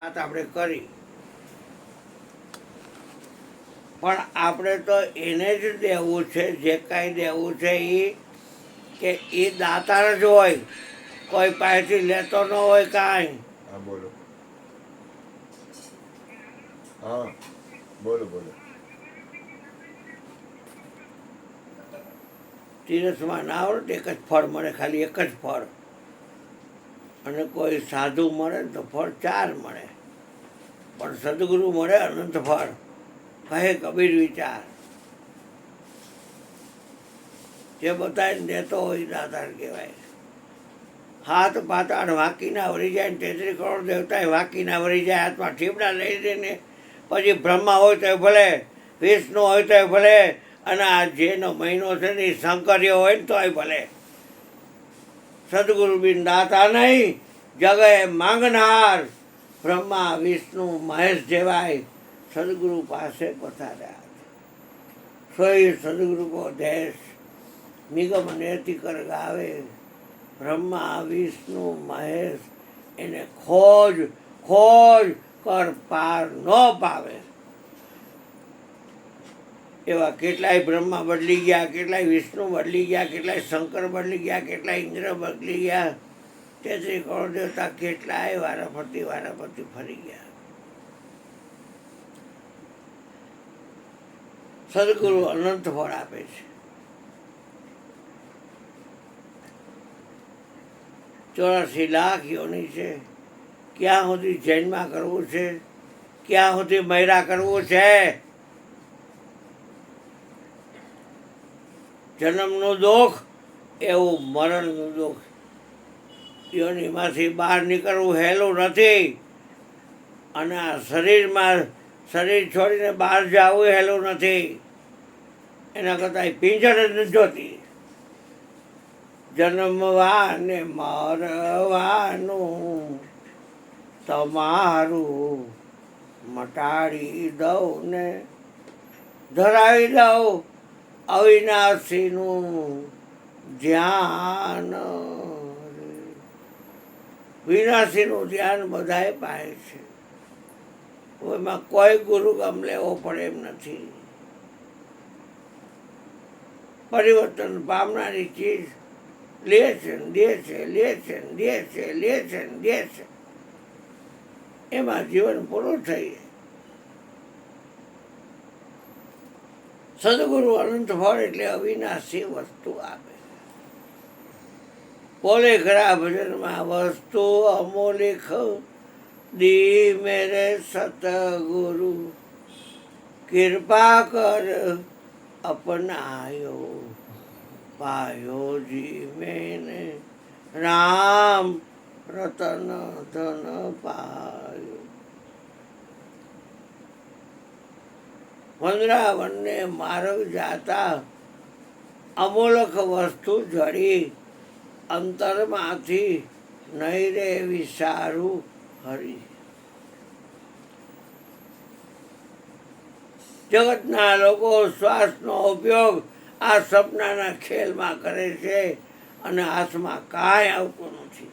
વાત આપણે કરી, પણ આપણે તો એને જ દેવું છે. જે કાંઈ દેવું છે એ કે એ દાતાર જ હોય, કોઈ પાસેથી લેતો ન હોય કાંઈ. હા બોલો. હા બોલો બોલો. તીરસમાં ના આવડે તો એક જ ફળ મળે, ખાલી એક જ ફળ. અને કોઈ સાધુ મળે તો ફળ 4 મળે, પણ સદગુરુ મળે અનંત ફળ. કહે કબીર વિચાર, જે બતાવીને દેતો હોય દાતાર કહેવાય. હાથ પાતાળ વાંકીના વળી જાય ને 33 કરોડ દેવતા વાંકીના વળી જાય. હાથમાં ઠીપડા લઈ દઈને પછી બ્રહ્મા હોય તો ભલે, વિષ્ણુ હોય તો ભલે, અને આ જેનો મહિનો છે ને એ શંકર્યો હોય ને તોય ભલે. સદગુરુ બિન દાતા નહીં, જગએ માંગનાર. બ્રહ્મા વિષ્ણુ મહેશ જેવાય સદગુરુ પાસે પધાર્યા. સોઈ સદગુરુ કો દેશ નિગમ નેતિ કર ગાવે. બ્રહ્મા વિષ્ણુ મહેશ એને ખોજ ખોજ કર પાર ન પાવે. એવા કેટલાય બ્રહ્મા બદલી ગયા, કેટલાય વિષ્ણુ બદલી ગયા, કેટલાય શંકર બદલી ગયા, કેટલાય ઇન્દ્ર બદલી ગયા. 33 કરોડ દેવતા કેટલાય વારાફરતી ફરી ગયા. સદગુરુ અનંત ફળ આપે છે. 84 લાખ યોની છે. ક્યાં સુધી જૈનમાં કરવું છે, ક્યાં સુધી મૈરા કરવું છે. જન્મનું દુઃખ એવું મરણનું દુઃખ. યોનિમાંથી બહાર નીકળવું હેલું નથી, અને આ શરીરમાં શરીર છોડીને બહાર જવું હેલું નથી. એના કરતાં પિંજર જ નથી જોતી. જન્મવા ને મરવાનું તમારું મટાડી દઉં ને ધરાવી દઉં અવિનાશીનું ધ્યાન. વિનાશીનું ધ્યાન બધાએ પાય છે. એમાં કોઈ ગુરુ ગમ લેવો પડે એમ નથી. પરિવર્તન પામનારી ચીજ લે છે ને દે છે, લે છે ને દે છે, લે છે ને દે છે. એમાં જીવન પૂરું થઈ જાય. સદગુરુ અનંત ફળ એટલે અવિનાશી વસ્તુ આપે. બોલે ખરા ભજનમાં વસ્તુ અમોલિક દી મેરે સતગુરુ કૃપા કર અપનાયો. પાયો જી મેને રામ રતન ધન પાયો. વંદરાવનને માર્ગ જાતા અમોલક વસ્તુ જડી. અંતરમાંથી નહીં રે વિચારું હરી. જગતના લોકો શ્વાસનો ઉપયોગ આ સપનાના ખેલમાં કરે છે, અને હાથમાં કાંઈ આવતું નથી.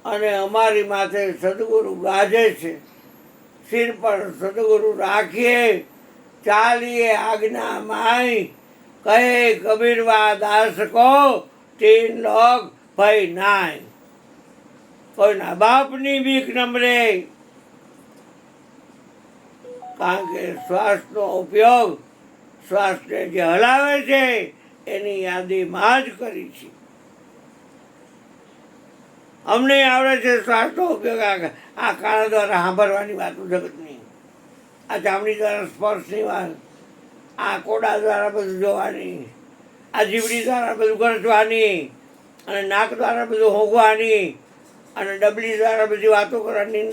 અને અમારી માથે સદગુરુ ગાજે છે. સિર પર સદગુરુ રાખીએ, ચાલીએ આજ્ઞા માય. કહે કબીરવા દાસ કો 3 લોક ભય નાય. કોઈના બાપની બીક નમરે, કારણ કે શ્વાસનો ઉપયોગ શ્વાસને જે હલાવે છે એની યાદીમાં જ કરી છે. અમને આવડે છે શ્વાસનો ઉપયોગ આ કાન દ્વારા સાંભળવાની વાતો જગતની, આ ચામડી દ્વારા સ્પર્શની વાત, આ કોડા દ્વારા બધું જોવાની, આ જીવડી દ્વારા બધું ગરજવાની, અને નાક દ્વારા બધું હોંગવાની, અને ડબલી દ્વારા બધી વાતો કરવાની.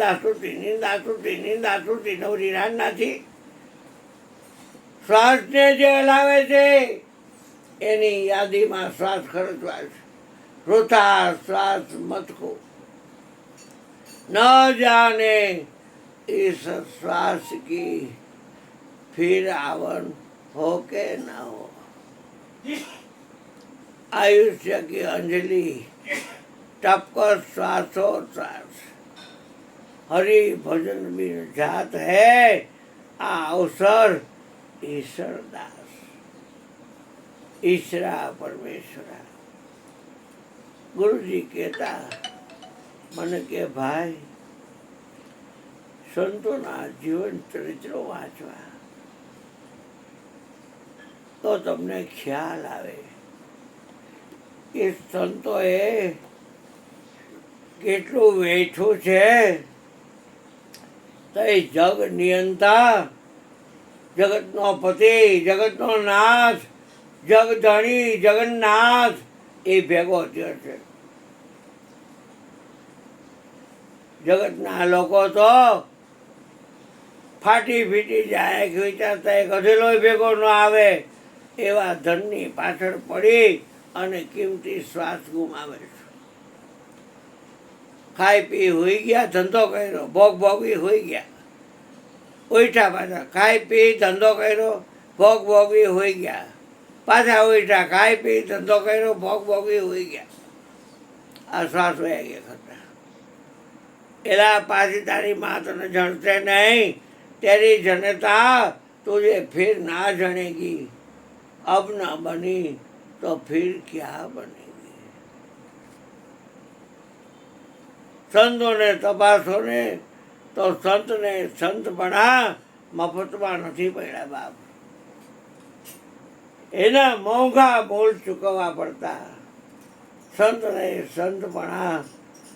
નિંદા સ્તુતિ નવરી રાન નથી. શ્વાસને જે હલાવે છે એની યાદીમાં શ્વાસ ખર્ચવા છે. વૃથા શ્વાસ મત કો, ન જાને इस श्वास की फिर आवन हो के न हो. आयुष्य की अंजलि टपकर श्वासोच्छ्वास हरि भजन बिन जात है आ अवसर ईश्वर दास ईश्वरा परमेश्वरा। गुरु जी कहता मन के भाई સંતોના જીવન ચરિત્રો વાંચવા તો તમને ખ્યાલ આવે કે સંતોએ કેટલું વેઠું છે તો એ જગ નિયંતા જગતનો પતિ જગતનો નાથ જગધણી જગન્નાથ એ ભેગો થયો છે. જગતના લોકો તો ફાટી ફીટી જાય વિચારતા એક અધેલોય ભેગો ન આવે એવા ધનની પાછળ પડી અને કિંમતી શ્વાસ ગુમાવે છે. ખાઈ પી હોઈ ગયા, ધંધો કર્યો, ભોગ ભોગવી હોઈ ગયા, ઉઠ્યા પાછા ખાઈ પી ધંધો કર્યો, ભોગ ભોગવી હોઈ ગયા, પાછા ઉઠ્યા ખાઈ પી ધંધો કર્યો, ભોગ ભોગવી હોઈ ગયા. આ શ્વાસ વયા ગયા ખરા. એલા પાછી તારી माँ तने जड़ते नहीं, तेरी जनता तुझे फिर ना जनेगी, अब न बनी तो फिर क्या बनेगी. संतों ने तपासो ने तो संत ने संत बना मफतમાં નથી પડ્યા બાપ. એના મોંઘા મોલ ચૂકવવા પડતા. સંતને સંતપણા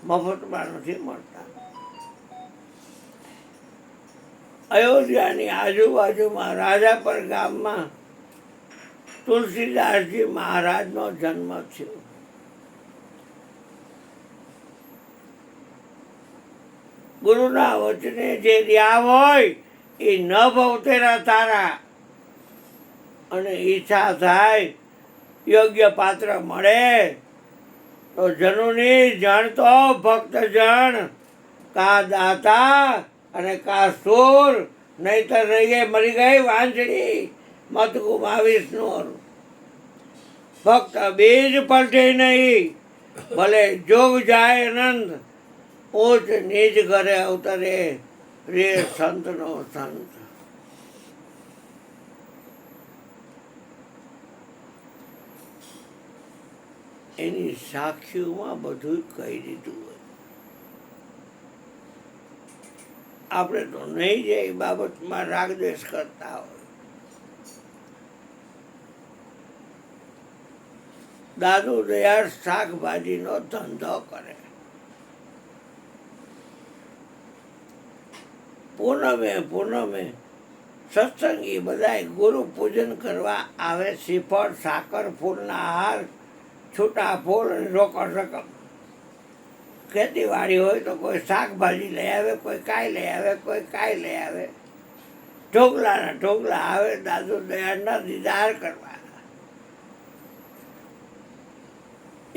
મફતમાં નથી મળતા. અયોધ્યાની આજુબાજુમાં રાજાપર ગામમાં તુલસીદાસજી મહારાજનો જન્મ થયો. ગુરુના વચને જે રહ્યા હોય એ ન ભવતેરા તારા, અને ઈચ્છા થાય યોગ્ય પાત્ર મળે તો જનુની જણ તો ભક્ત જણ, કા દાતા અને કા સુર, નહીતર રહી ગઈ મરી ગઈ વાંસળી, મત ગુમાવીશ નૂર. ફક્ત બીજ પલટે નહીં, ભલે જોગ જાય નંદ, ઊંચ નીચ ઘરે અવતરે રે સંતનો સંત. એની સાક્ષીઓમાં બધું કહી દીધું હોય. આપણે તો નહીં જે એ બાબતમાં રાગદ્વેષ કરતા હોય. દાદુ દયાળ શાકભાજીનો ધંધો કરે. પૂનમે સત્સંગી બધાય ગુરુ પૂજન કરવા આવે. શ્રીફળ, સાકર, ફૂલના હાર, છૂટા ફૂલ અને રોકડ રકમ. ખેતીવાડી હોય તો કોઈ શાકભાજી લઈ આવે, કોઈ કાંઈ લઈ આવે, કોઈ કાંઈ લઈ આવે. ઢોકલાના ઢોકલા આવે દાદુ દયાળના દીદાર કરવા.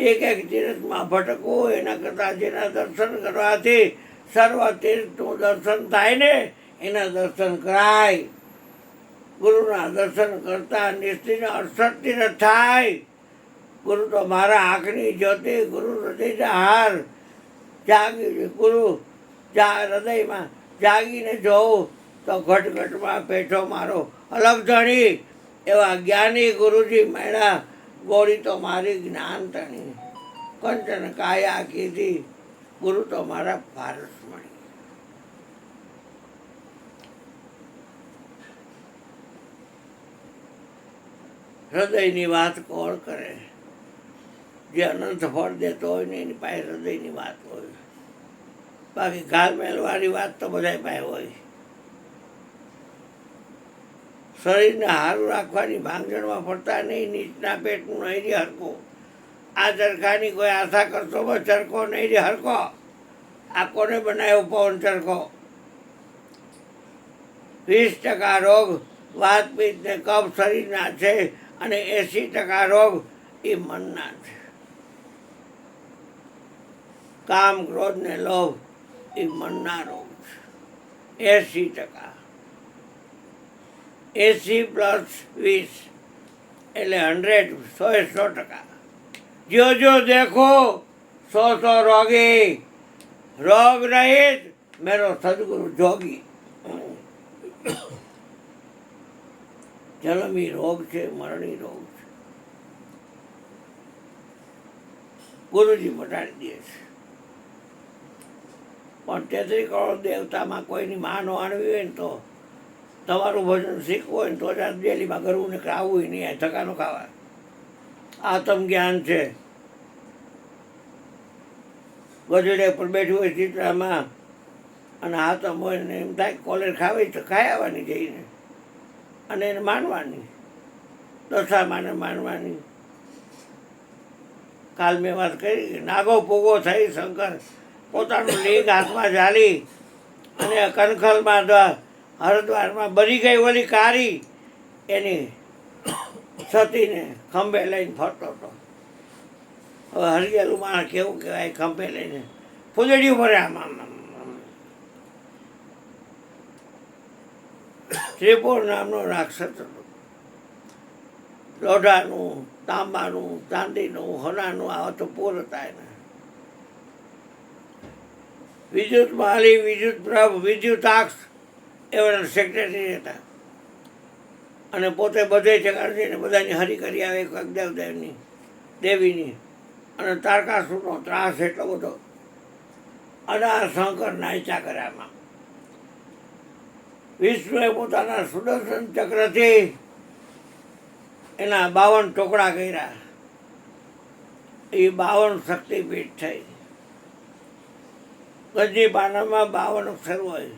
એક એક તીર્થમાં ભટકવું એના કરતાં જેના દર્શન કરવાથી સર્વ તીર્થનું દર્શન થાય ને એના દર્શન કરાય. ગુરુના દર્શન કરતા નિશ્ચિને 68 તીર્થ થાય. ગુરુ તો મારા આંખની જ્યોતિ, ગુરુ હૃદયના હાર. જાગી ગુરુ હૃદયમાં જાગીને જોઉં તો ઘટઘટમાં પેઠો મારો અલગ ધણી. એવા જ્ઞાની ગુરુજી મળ્યા, ગોળી તો મારી જ્ઞાન તણી. કંચન કાયા કીધી, ગુરુ તો મારા પારસમણી. હૃદયની વાત કોણ કરે? જે અનંત ફળ દેતો હોય ને એની પાસે હૃદયની વાત હોય. બાકી ઘાલમેલવાળી વાત તો બધા પાસે હોય. શરીરને સારું રાખવાની ભાંગજણમાં પડતા નહીં. નીચના પેટનું નહીં રે હરકો. આ ચરખાની કોઈ આશા કરતો બસ ચરખો નહીં રે હરકો. આ કોને બનાવ્યો પવન ચરખો? 20% રોગ વાત પિત્ત ને કફ શરીરના છે અને 80% રોગ એ મનના છે. કામ, ક્રોધ ને લોભ એ મનના રોગ છે. 80%. 80 + 20 એટલે 100, 100%. જો દેખો સો રોગી રોગ રહિત મેરો સદગુરુ જોગી. જન્મી રોગ છે, મરણી રોગ છે, ગુરુજી મટાડી દે છે. પણ 33 કરોડ દેવતામાં કોઈની માં ન આણવી હોય ને તો તમારું ભજન શીખવું હોય ને તો જ આ દિલ્હીમાં કરવું ને આવવું નહીં, આ ધક્કા ન ખાવા. આત્મ જ્ઞાન છે. ગજડે પર બેઠું હોય ચિત્રામાં અને આત્મ હોય ને એમ થાય કોલેર ખાવી તો ખાઈ આવવાની જઈને અને એને માનવાની, દશા માનવાની. કાલ મેં વાત કરી, નાગો પૂગો થઈ શંકર પોતાનું લિંગ હાથમાં ઝાલી અને કનખલમાં હરદ્વારમાં બની ગઈ ઓલી કારી એની સતીને ખંભે લઈને ફરતો હતો. હવે હરિયાલું માણસ કેવું કહેવાય, ખંભે લઈને ફૂદડિયું ભરે આમ. ત્રિપુર નામનો રાક્ષસ હતો. લોઢાનું, તાંબાનું, ચાંદીનું, હોનાનું આવા તો પૂર હતા એના. વિદ્યુત માલી, વિદ્યુત પ્રભ, વિદ્યુતાક્ષ એવા સેક્રેટરી હતા. અને પોતે બધે જગાડે બધાની હરી કરી આવે દેવદેવની દેવીની. અને તારકાસુરનો ત્રાસ એટલો બધો. અને આ શંકર નાયચા કર્યામાં વિષ્ણુએ પોતાના સુદર્શન ચક્રથી એના 52 ટુકડા કર્યા. એ 52 શક્તિપીઠ થઈ. ગજની પાનામાં 52 અક્ષર હોય,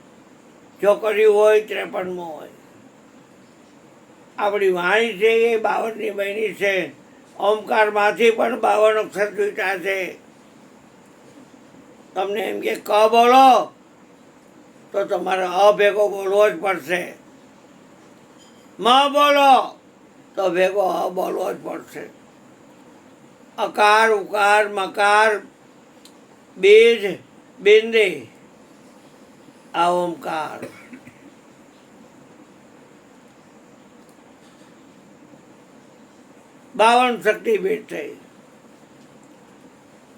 ચોકડીયું હોય 53 હોય. આપણી વાણી છે એ 52ની બની છે. ઓમકારમાંથી પણ 52 અક્ષર છૂટ્યા છે. તમને એમ કે ક બોલો તો તમારે અ ભેગો બોલવો જ પડશે. મ બોલો તો ભેગો અ બોલવો જ પડશે. અકાર, ઉકાર, મકાર, બીજ, બિંદી, આ ઓમકાર. બાવન શક્તિપીઠ થઈ.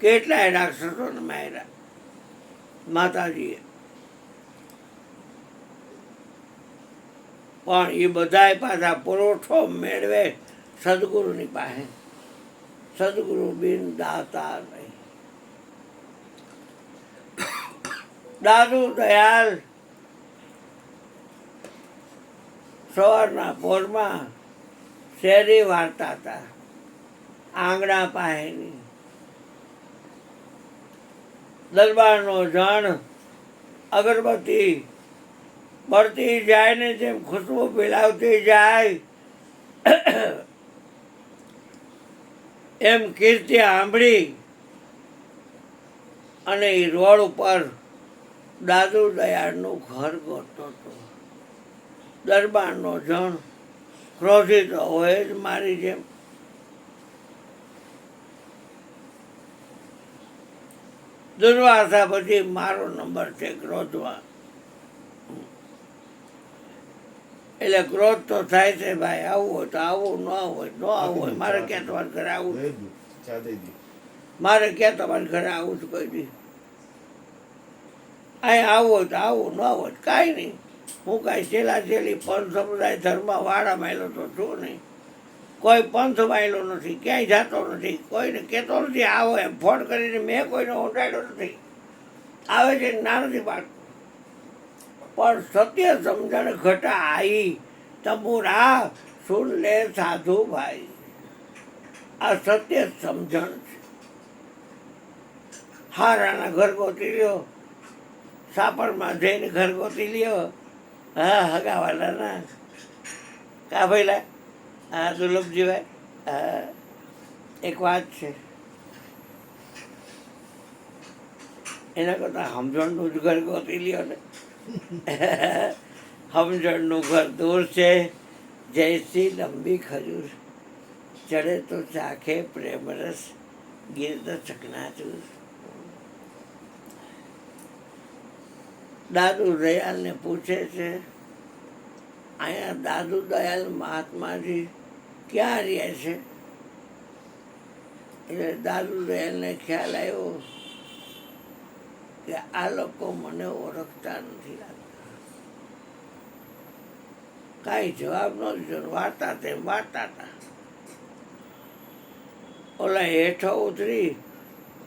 કેટલાય રાક્ષસોને માર્યા માતાજીએ. પણ એ બધાય પાછા પુરવઠો મેળવે સદગુરુની પાસે. સદગુરુ બિન દાતા નહીં. દાદુ દયાલ સવારના પોરમાં શેરી વાર્તા હતા, આંગણા પાસેની. દરબારનો જણ અગરબત્તી બળતી જાય ને જેમ ખુશ્બુ ફેલાવતી જાય એમ કીર્તિ સાંભળી અને એ રોડ ઉપર દાદુ દયાળનું ઘર ગોતતો હતો. દરબારનો જણ ક્રોધિત હોય જ મારી જેમ. દુર્વાસા પછી મારો નંબર છે ક્રોધમાં. એટલે ક્રોધ તો થાય છે ભાઈ. આવું હોય તો આવું, ન હોય ન આવું હોય. મારે ક્યાં તમારા ઘરે આવું, મારે ક્યાં તમારા ઘરે આવું જ કોઈ દી. અહીં આવું હોય તો આવું, ન હોય કાંઈ નહીં. હું કાંઈ છેલ્લી પંથ સમુદાય ધર્મ વાળા માયલો તો છું નહીં. કોઈ પંથ માયલો નથી, ક્યાંય જતો નથી, કોઈને કહેતો નથી આવો એમ. ફોન કરીને મેં કોઈને ઓંટાડ્યો નથી. આવે છે ના નથી પાડતો. પણ સત્ય સમજણ ઘટા આઈ તમુરા સુન લે સાધુ ભાઈ. આ સત્ય સમજણ છે. હારાના ઘર ગોતી લ્યો, સાપરમાં જઈને ઘર ગોતી લ્યો. હા હગાવાલાના કા ભાઈલા. હા દુર્લભજીભાઈ, હા એક વાત છે, એના કરતાં સમજણનું જ ઘર ગોતી લ્યો ને. સમજણનું ઘર દૂર છે. જૈસી લંબી ખજૂર ચડે તો ચાખે પ્રેમ રસ, ગીર તો ચકનાચૂર. દાદુ દયાલને પૂછે છે, અહીંયા દાદુ દયાલ મહાત્માજી ક્યાં રહે છે? એટલે દાદુ દયાલને ખ્યાલ આવ્યો કે આ લોકો મને ઓળખતા નથી લાગતા. કાંઈ જવાબ ન દીધો, વાર્તા તેમ વાર્તા હતા. ઓલા હેઠો ઉતરી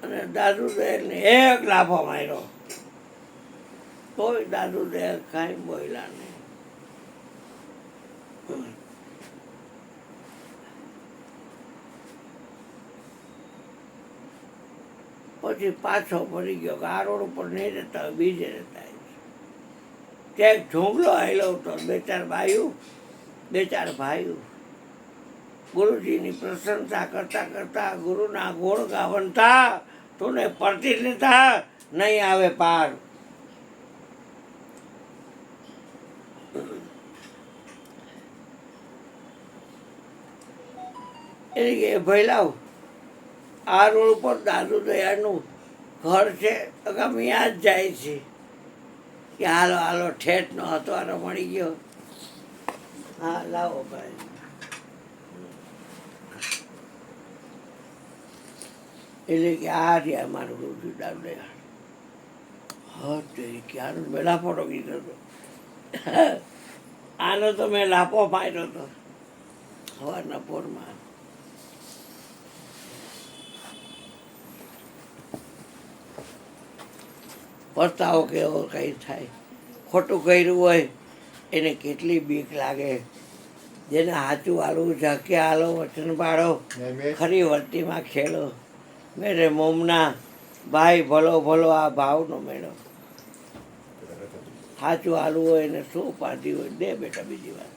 અને દાદુ દયાલને એક લાફો માર્યો, તોય દાદુ દયાલ કાંઈ બોલ્યા નહીં. પછી પાછો ફરી ગયો કે આ રોડ ઉપર નહીં રહેતા હોય, બીજે રહેતા હોય. ત્યાં એક ઝૂંપલો આવેલો હતો, બે ચાર ભાઈઓ ગુરુજીની પ્રશંસા કરતા કરતા ગુરુના ગુણ ગાવનતા તુને પડતી લેતા નહીં આવે પાર. એટલે કે ભાઈ લાવ, આ રોડ ઉપર દાદુ દયાનું ઘર છે, અગામ ત્યાં જ જાય છે કે હાલો હાલો ઠેઠનો હતવારો મળી ગયો. હા લાવો ભાઈ. એટલે કે આ રહ્યા મારું ગુરુજી દાદુ દયા. હા તે ક્યાંનો મેં લાફો ટોકી દીધો હતો. આનો તો મેં લાફો માર્યો હતો સવારના પોરમાં. પસ્તાવો કેવો કંઈ થાય, ખોટું કર્યું હોય એને કેટલી બીક લાગે. જેને સાચું હાલવું, ઝાંકે હાલો, વચન પાડો, ખરી વર્તીમાં ખેલો. મેરે મોમના ભાઈ ભલો ભલો આ ભાવનો મેળો. સાચું હાલવું હોય એને શું ઉપાધિ હોય, દે બેટા બીજી વાત.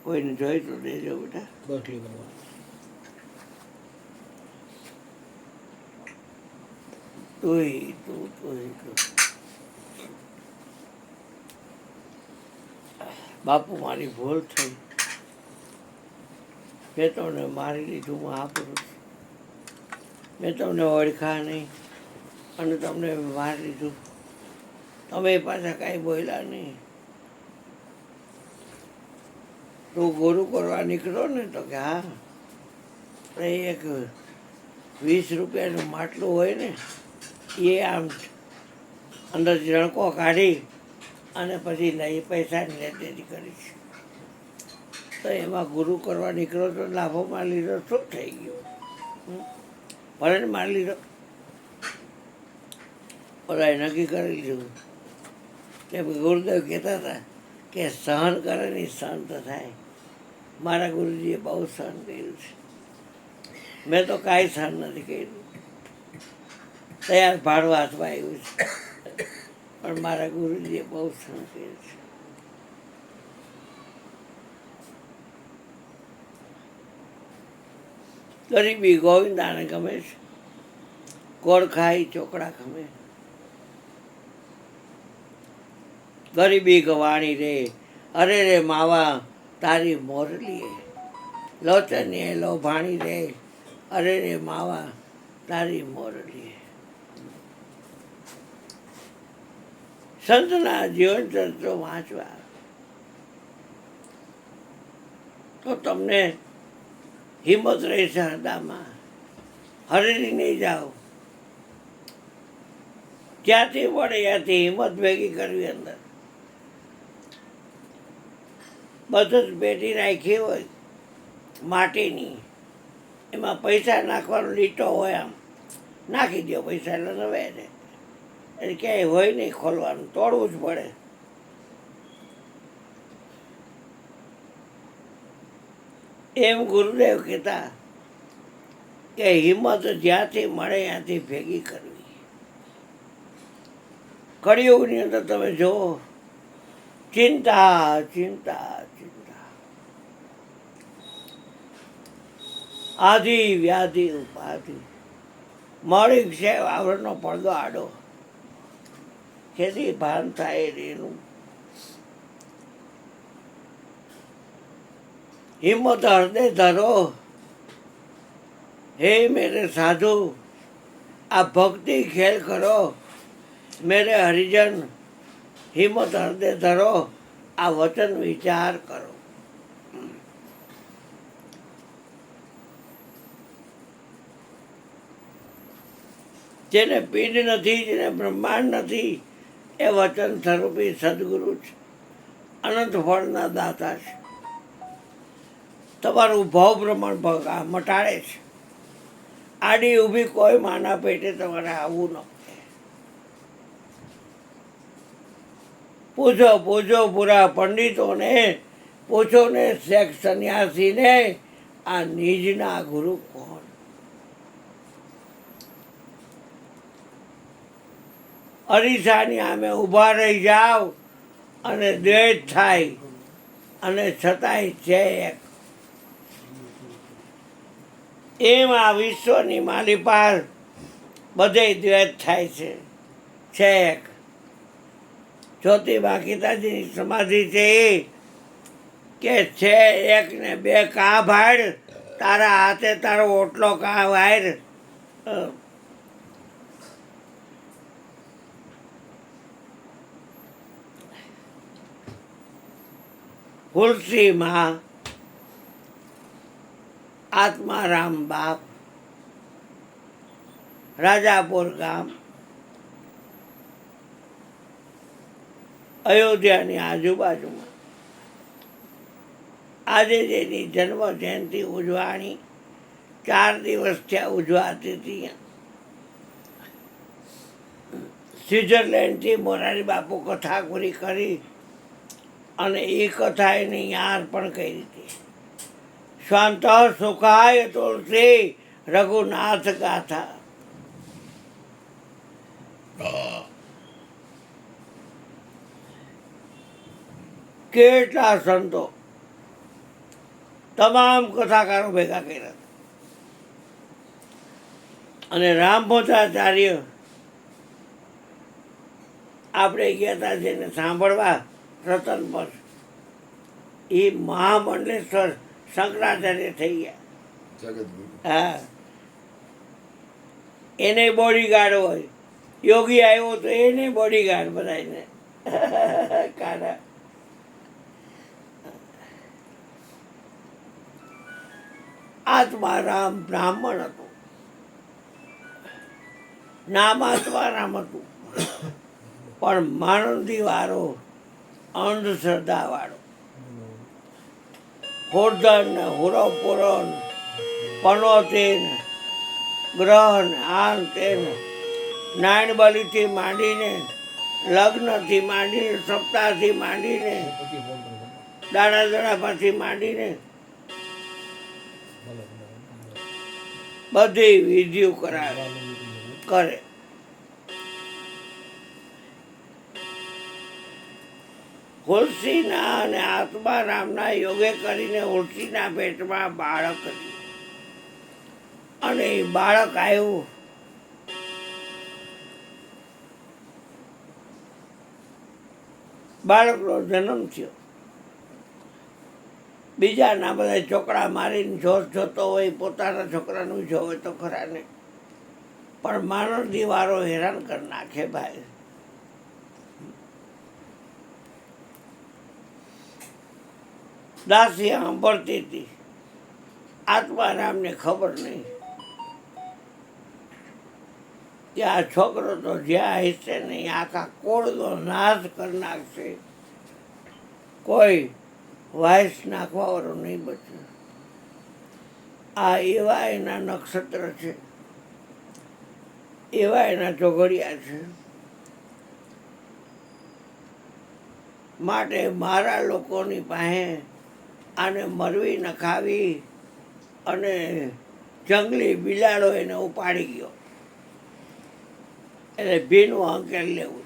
કોઈને જોઈ તો દેજો બેટા. તું બાપુ મારી ભૂલ થઈ, મેં તમને મારી લીધું મહાપુરુષ. મેં તમને ઓળખા નહીં અને તમને મારી લીધું. તમે પાછા કાંઈ બોલ્યા નહીં. તું ગુરુ કરવા નીકળો ને તો કે હા, એક 20 રૂપિયાનું માટલું હોય ને એ આમ અંદર જણકો કાઢી અને પછી નહીં પૈસાની લેતી કરીશ. તો એમાં ગુરુ કરવા નીકળો તો લાભો મારી લીધો, શું થઈ ગયું? ભલે ને મારી લીધો. બધાએ નક્કી કરી લીધું કે ગુરુદેવ કહેતા હતા કે સહન કરે ને સંત થાય. મારા ગુરુજીએ બહુ સહન કર્યું છે. મેં તો કાંઈ સહન નથી કર્યું. તૈયાર ભાડું હાથમાં આવ્યું છે, પણ મારા ગુરુજીએ બહુ સહન કર્યું છે. ગરીબી ગોવિંદાને ગમે છે, ગોળ ખાઈ ચોકડા ખમે. ગરીબી ગવાણી રે, અરે રે માવા તારી મોરલીએ. લોચનીએ લોભાણી રે, અરે રે માવા તારી મોરલીએ. સંતના જીવન ચરિત્રો વાંચવા તો તમને હિંમત રહેશે હૃદયમાં. હરી નહીં જાઓ. જ્યાંથી પડે ત્યાંથી હિંમત ભેગી કરવી. અંદર બધું જ પેટી રાખી હોય માટીની, એમાં પૈસા નાખવાનો લીટો હોય, આમ નાખી દો પૈસા એટલે નવે છે. એટલે ક્યાંય હોય નહીં ખોલવાનું, તોડવું જ પડે. એમ ગુરુદેવ કહેતા કે હિંમત જ્યાંથી મળે ત્યાંથી ભેગી કરવી. કળિયુગની અંદર તમે જુઓ, ચિંતા ચિંતા ચિંતા, આધિ વ્યાધિ ઉપાધિ, મળી છે આવરણનો પડદો આડો, ખેતી ભાન થાય એનું. હિંમત હૃદય ધરો, હે મેરે સાધુ આ ભક્તિ ખેલ કરો. મેરે હરિજન હિંમત હૃદય ધરો, આ વચન વિચાર કરો. જેને પિંડ નથી, જેને બ્રહ્માંડ નથી, એ વચન સ્વરૂપી સદગુરુ છે, અનંત ફળના દાતા છે. તમારું ભાવ પ્રમાણ મટાડે છે. આડી ઊભી કોઈ માના પેટે તમારે આવવું ન. પૂછો પૂછો પૂરા પંડિતોને, પૂછો ને શેખ સંન્યાસીને, આ નિજના ગુરુ કોણ? અરીસાની આમે ઊભા રહી જાઓ અને દ્વેષ થાય, અને છતાંય છે એક. એમ આ વિશ્વની માલિપાર બધે દ્વેષ થાય છે એક. જ્યોતિબા ગીતાજીની સમાધિ છે એ કે છે એક ને બે કા ભાડ, તારા હાથે તારો ઓટલો કા વાયર. તુલસીમાં આત્મારામ બાપ, રાજાપુર ગામ, અયોધ્યાની આજુબાજુમાં. આજે જેની જન્મ જયંતિ ઉજવાણી 4 દિવસ ત્યાં ઉજવાતી હતી. સ્વિટ્ઝરલેન્ડથી મોરારી બાપુ કથા પૂરી કરી, અને એ કથા એને યાર પણ કરી હતી. શાંત સુખાય તુલસી રઘુનાથ ગાથા. કેટલા સંતો, તમામ કથાકારો ભેગા કર્યા. અને રામભદ્રાચાર્ય આપણે ગયા હતા જેને સાંભળવા રતન પર, એ મહામંડલેશ્વર શંકરાચાર્ય થઈ ગયા. જગતગુરુ. હા, એને બોડીગાર્ડ હોય. યોગી આવ્યો તો એને બોડીગાર્ડ બધાને કાઢા. આત્મારામ બ્રાહ્મણ હતું, નામ આત્મારામ હતું, પણ માનંદી વાળો, અંધશ્રદ્ધા વાળો. હોર્ધન હુરોપુરોન પનોતીન ગ્રહણ આન તેન, નાયણ બલિથી માંડીને, લગ્નથી માંડીને, સપ્તાહથી માંડીને, દાડા દડાપાથી માંડીને બધી વિધિઓ કરાવે કરે. તુલસીના અને આત્મારામના યોગે કરીને તુલસીના પેટમાં બાળક હતી, અને એ બાળક આવ્યું. બાળકનો જન્મ થયો. બીજાના બધા છોકરા મારીને જોતો હોય, પોતાના છોકરાનું જોવે તો ખરા ને. પણ માનવદી વાળો હેરાન કરી નાખે ભાઈ. દાસી સાંભળતી હતી, આત્મારામને ખબર નહીં કે આ છોકરો તો જ્યાં હશે નહીં આખા કોળનો નાશ કરી નાખશે, કોઈ વાયસ નાખવાવાળો નહીં બચે. આ એવા એના નક્ષત્ર છે, એવા એના ચોઘડિયા છે. માટે મારા લોકોની પાસે આને મરવી નખાવી, અને જંગલી બિલાડો એને ઉપાડી ગયો. એટલે ભીનું અંકેલ લેવું.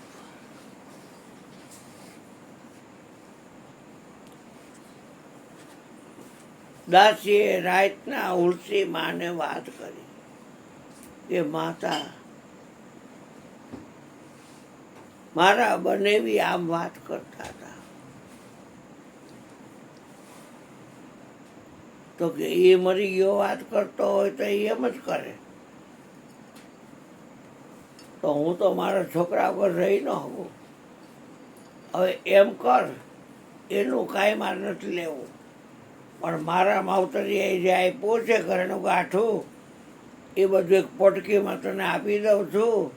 દાસીએ રાતના તુલસી માને વાત કરી કે માતા, મારા બનેવી આમ વાત કરતા હતા, તો કે એ મરી ગયો વાત કરતો હોય તો એમ જ કરે. તો હું તો મારા છોકરા પર રહી ન હોઉં. હવે એમ કર, એનું કાંઈ મારે નથી લેવું, પણ મારા માવતરીએ જે આપ્યું છે ઘરનું ગાંઠું, એ બધું એક પોટકીમાં તને આપી દઉં છું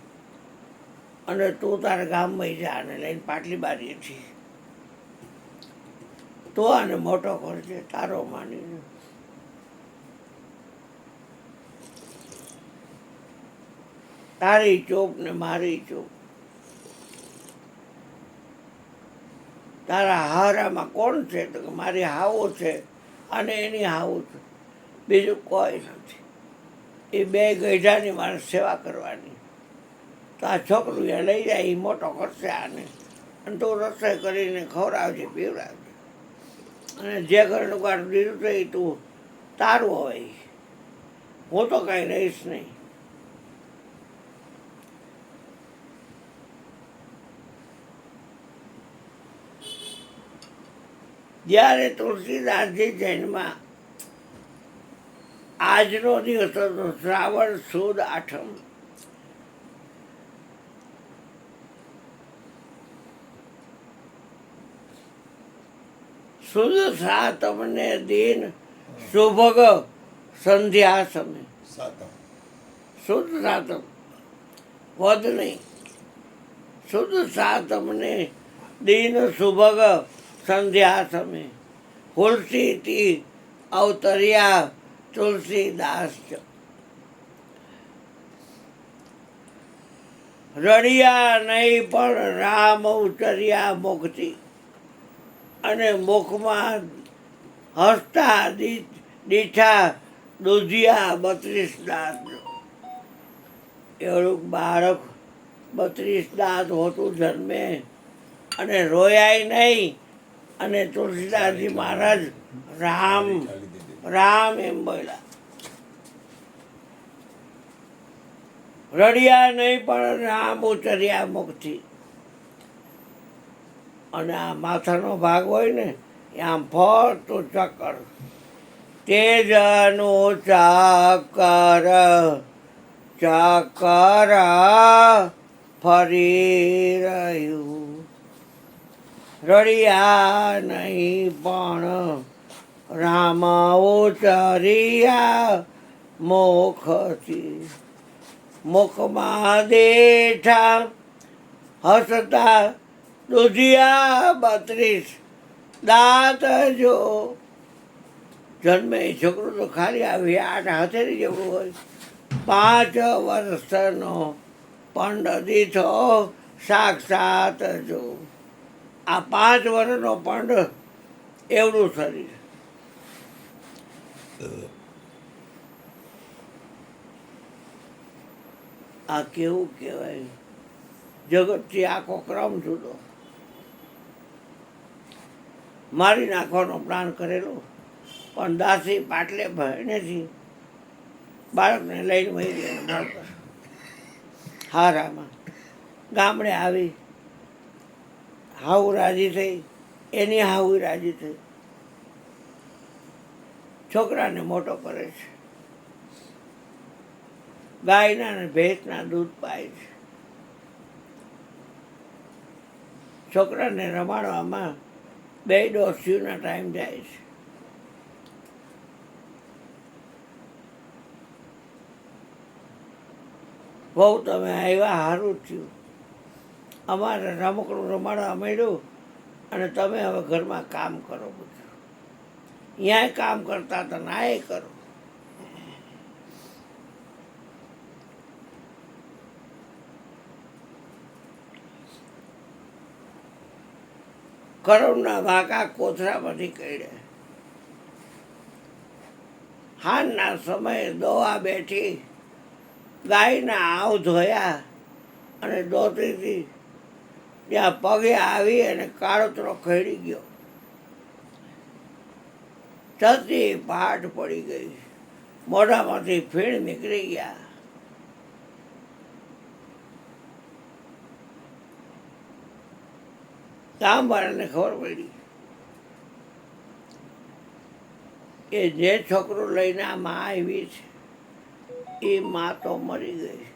અને તું તારા ગામમાં જા અને લઈને પાટલી બારીએથી તો આને મોટો કરજે તારો માનીને. તારી ચોપ ને મારી ચોપ. તારા હારામાં કોણ છે? તો કે મારી હાવો છે અને એની હાવું છે, બીજું કોઈ નથી. એ બે ગઈઢાની મારે સેવા કરવાની. તો આ છોકરું એ લઈ જાય, એ મોટો કરશે આને અને તું રસોઈ કરીને ખવડાવજે પીવડાવજે. અને જે ઘરનું કાઢું દીધું છે એ તું તારું હોય, હું તો કાંઈ રહીશ નહીં. જ્યારે તુલસીદાસજી જૈનમાં આજનો દિવસ હતો શ્રાવણ સુદ આઠમ. સુદ સાતમને દિન શુભગ સંધ્યા સમય. સાતમ. શુદ્ધ સાતમ વધ નહીં. શુદ્ધ સાતમને દિન શુભગ સંધ્યા સમય. હુલસીથી અવતર્યા તુલસીદાસ. રડિયા નહીં પણ રામ ઉતર્યા મુખથી. અને મુખમાં હસતા દીઠા દૂધિયા 32 દાંત. એવડું બાળક 32 દાંત હોતું જન્મે અને રોયાય નહીં. અને તુલસીદાસજી મહારાજ રામ રામ એમ બોલ્યા. રડિયા નહીં પણ રામ ઉતર્યા મુખથી. અને આ માથાનો ભાગ હોય ને એ આમ ફરતું ચક્કર. તેજનું ચક્કર ચક્કર ફરી રહ્યું. રડિયા નહીં પણ રામ ઉતર્યા મુખથી. મુખમાં દેઠા હસતા દૂધિયા 32 દાંત. જો જન્મે છોકરું તો ખાલી આવી 8 હથેળી જેવડું હોય. 5 વર્ષનો પંડ દીઠો સાક્ષાત. જો આ 5 વર્ષનો પંડ એવડું શરીર. આ કેવું કહેવાય? જગતથી આખો ક્રમ જુદો. મારી નાખવાનો પ્લાન કરેલો પણ દાસી પાટલે ભણેથી બાળકને લઈને વહી ગયા ભણતર હારામાં. ગામડે આવી હાવું રાજી થઈ, એની હાવું રાજી થઈ. છોકરાને મોટો કરે છે, ગાયના અને ભેંસના દૂધ પાય છે. છોકરાને રમાડવામાં 2 ડોસીઓના ટાઈમ જાય છે. બહુ તમે આવ્યા, સારું થયું. અમારે રમકડું રમાડવા માંડ્યું અને તમે હવે ઘરમાં કામ કરો. બધું અહીંયા કામ કરતા હતા ને આ કરો. કરોડના વાંકા કોથળામાંથી કાઢ્યા. હાનના સમયે દોવા બેઠી ગાયના આવ ધોયા અને દોતરીથી ત્યાં પગે આવી અને કાળોતરો ખેડી ગયો. છતી પાટ પડી ગઈ, મોઢામાંથી ફીણ નીકળી ગયા. ગામવાળાને ખબર પડી કે જે છોકરો લઈને આ માં આવી છે એ માં તો મરી ગઈ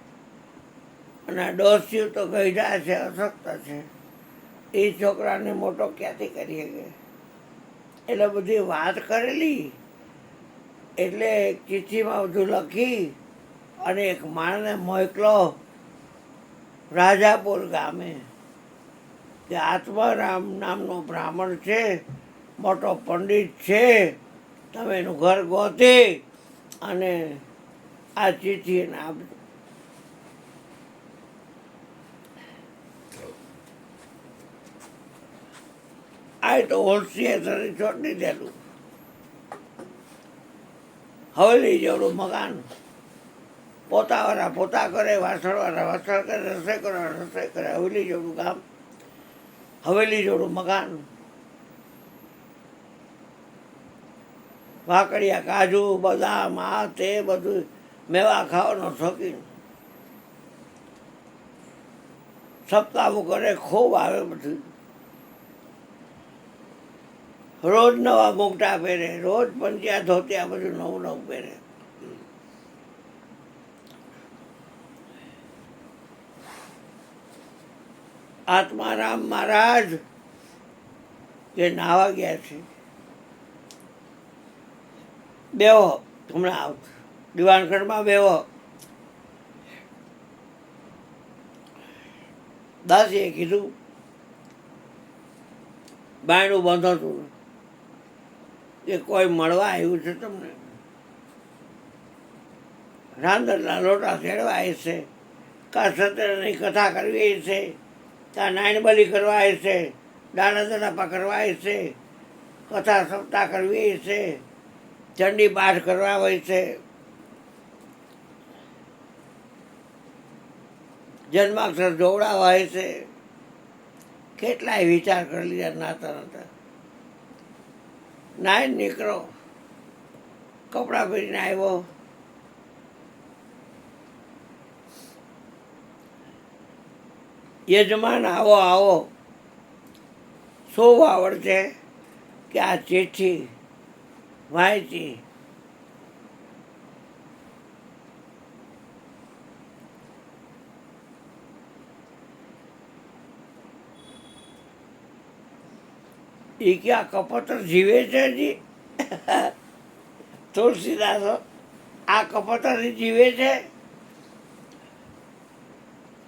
અને આ ડોસીઓ તો ગઈઢા છે, અશક્ત છે. એ છોકરાને મોટો ક્યાંથી કરી શકે? એટલે બધી વાત કરેલી. એટલે ચિઠ્ઠીમાં બધું લખી અને એક માણસને મોકલો રાજાપુર ગામે કે આત્મારામ નામનો બ્રાહ્મણ છે, મોટો પંડિત છે, તમે એનું ઘર ગોતી અને આ ચિઠ્ઠી એને આપજો. આ તો હોશિયાર શરીર છોડી દેલું. હવેલી જેવડું મકાન, પોતાવાળા પોતા કરે, વાસણવાળા વાસણ કરે, રસોઈ કરે રસોઈ કરે. હવેલી જેવડું ગામ, હવેલી જેવડું મકાન, ભાકડિયા, કાજુ, બદામ, આ તે બધું મેવા ખાવાનો શોખીન. સપ્તાહું કરે, ખૂબ આવે બધું. રોજ નવા મોગટા પહેરે, રોજ પંચ્યા ધોતિયા બધું નવું નવું પહેરે. આત્મારામ મહારાજ કે નાવા ગયા છે. બેહો, હમણાં આવશે. દિવાનખંડમાં બેહો. દાસીએ કીધું, બાયણું બંધ હતું કે કોઈ મળવા આવ્યું છે તમને. રાંદરના લોટા ચડવા આવશે, કાં સત્યની કથા કરવી છે, કાં નાયણબલી કરવા આવશે, દાણા દડાપા કરવા આવશે, કથા સપ્તાહ કરવી છે, ચંડી પાઠ કરવા હોય છે, જન્માક્ષર જોવડાવવા હોય છે. કેટલાય વિચાર કરી લીધા નાતા નાતા. નાઈન નીકળો, કપડાં પહેરીને આવ્યો. યજમાન આવો આવો, શું આવડશે કે આ ચિઠ્ઠી વાંચી. એ ક્યાં કપટર જીવે છે હજી? તુલસીદાસ, આ કપટર જીવે છે?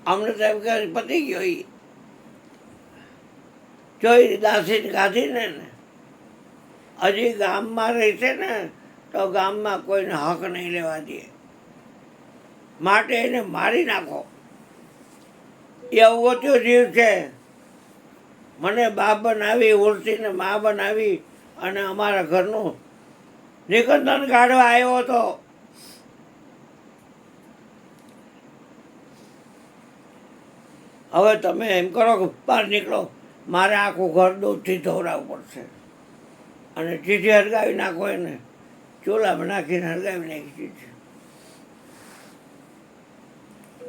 અમને તો એમ કે પતી ગયો. એ જોઈ દાસીને કાઢી ને હજી ગામમાં રહેશે ને તો ગામમાં કોઈને હક નહીં લેવા દે. માટે એને મારી નાખો. એ અવગત્યો જીવ છે. મને બાપ બનાવી, ઉલસીને મા બનાવી અને અમારા ઘરનું નિકંદન કાઢવા આવ્યો હતો. હવે તમે એમ કરો કે બહાર નીકળો, મારે આખું ઘર દૂધથી ધોવડાવવું પડશે. અને ચીઠી હરગાવી નાખો એને, ચૂલામાં નાખીને હરગાવી નાખી ચીઠી.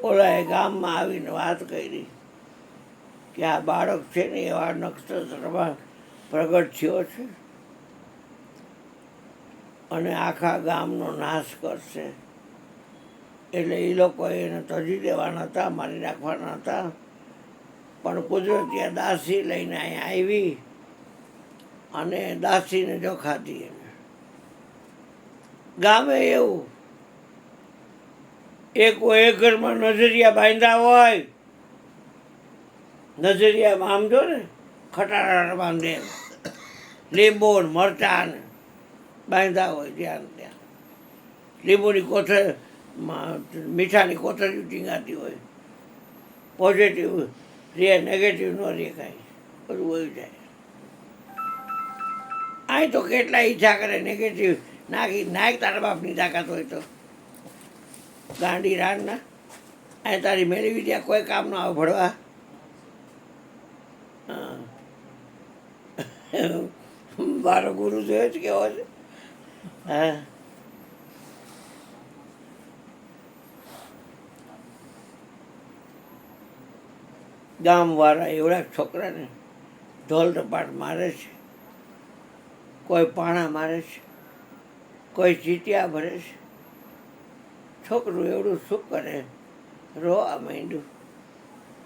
ઓલાએ ગામમાં આવીને વાત કરી કે આ બાળક છે ને એવા નક્ષત્રમાં પ્રગટ થયો છે અને આખા ગામનો નાશ કરશે. એટલે એ લોકો એને તજી દેવાના હતા, મારી નાખવાના હતા. પણ કુદરતી દાસી લઈને અહીંયા આવી અને દાસીને જો ખાધી એને. ગામે એવું એક ઘરમાં નજરિયા બાંધ્યા હોય, નજરિયામાં આમ જો ને ખટારા બાંધે, લીંબુ ને મરચાં ને બાંધ્યા હોય ત્યાં ત્યાં. લીંબુની કોથળ, મીઠાની કોથળીઓ ટીંગાતી હોય. પોઝિટિવ રે, નેગેટિવ ન રે, કાંઈ બધું વયું જાય. અહીં તો કેટલા ઈચ્છા કરે નેગેટિવ નાખ તારા બાપની તાકાત હોય તો. ગાંડી રાણના અહીં તારી મેળવી ત્યાં કોઈ કામ ન આવે ભળવા. મારો ગુરુ જોયો છે કેવો છે. હા, ગામવાળા એવડા છોકરાને ઢોલ રપાટ મારે છે, કોઈ પાણા મારે છે, કોઈ ચીટિયા ભરે છે. છોકરું એવડું શું કરે, રોવા માંડ્યું.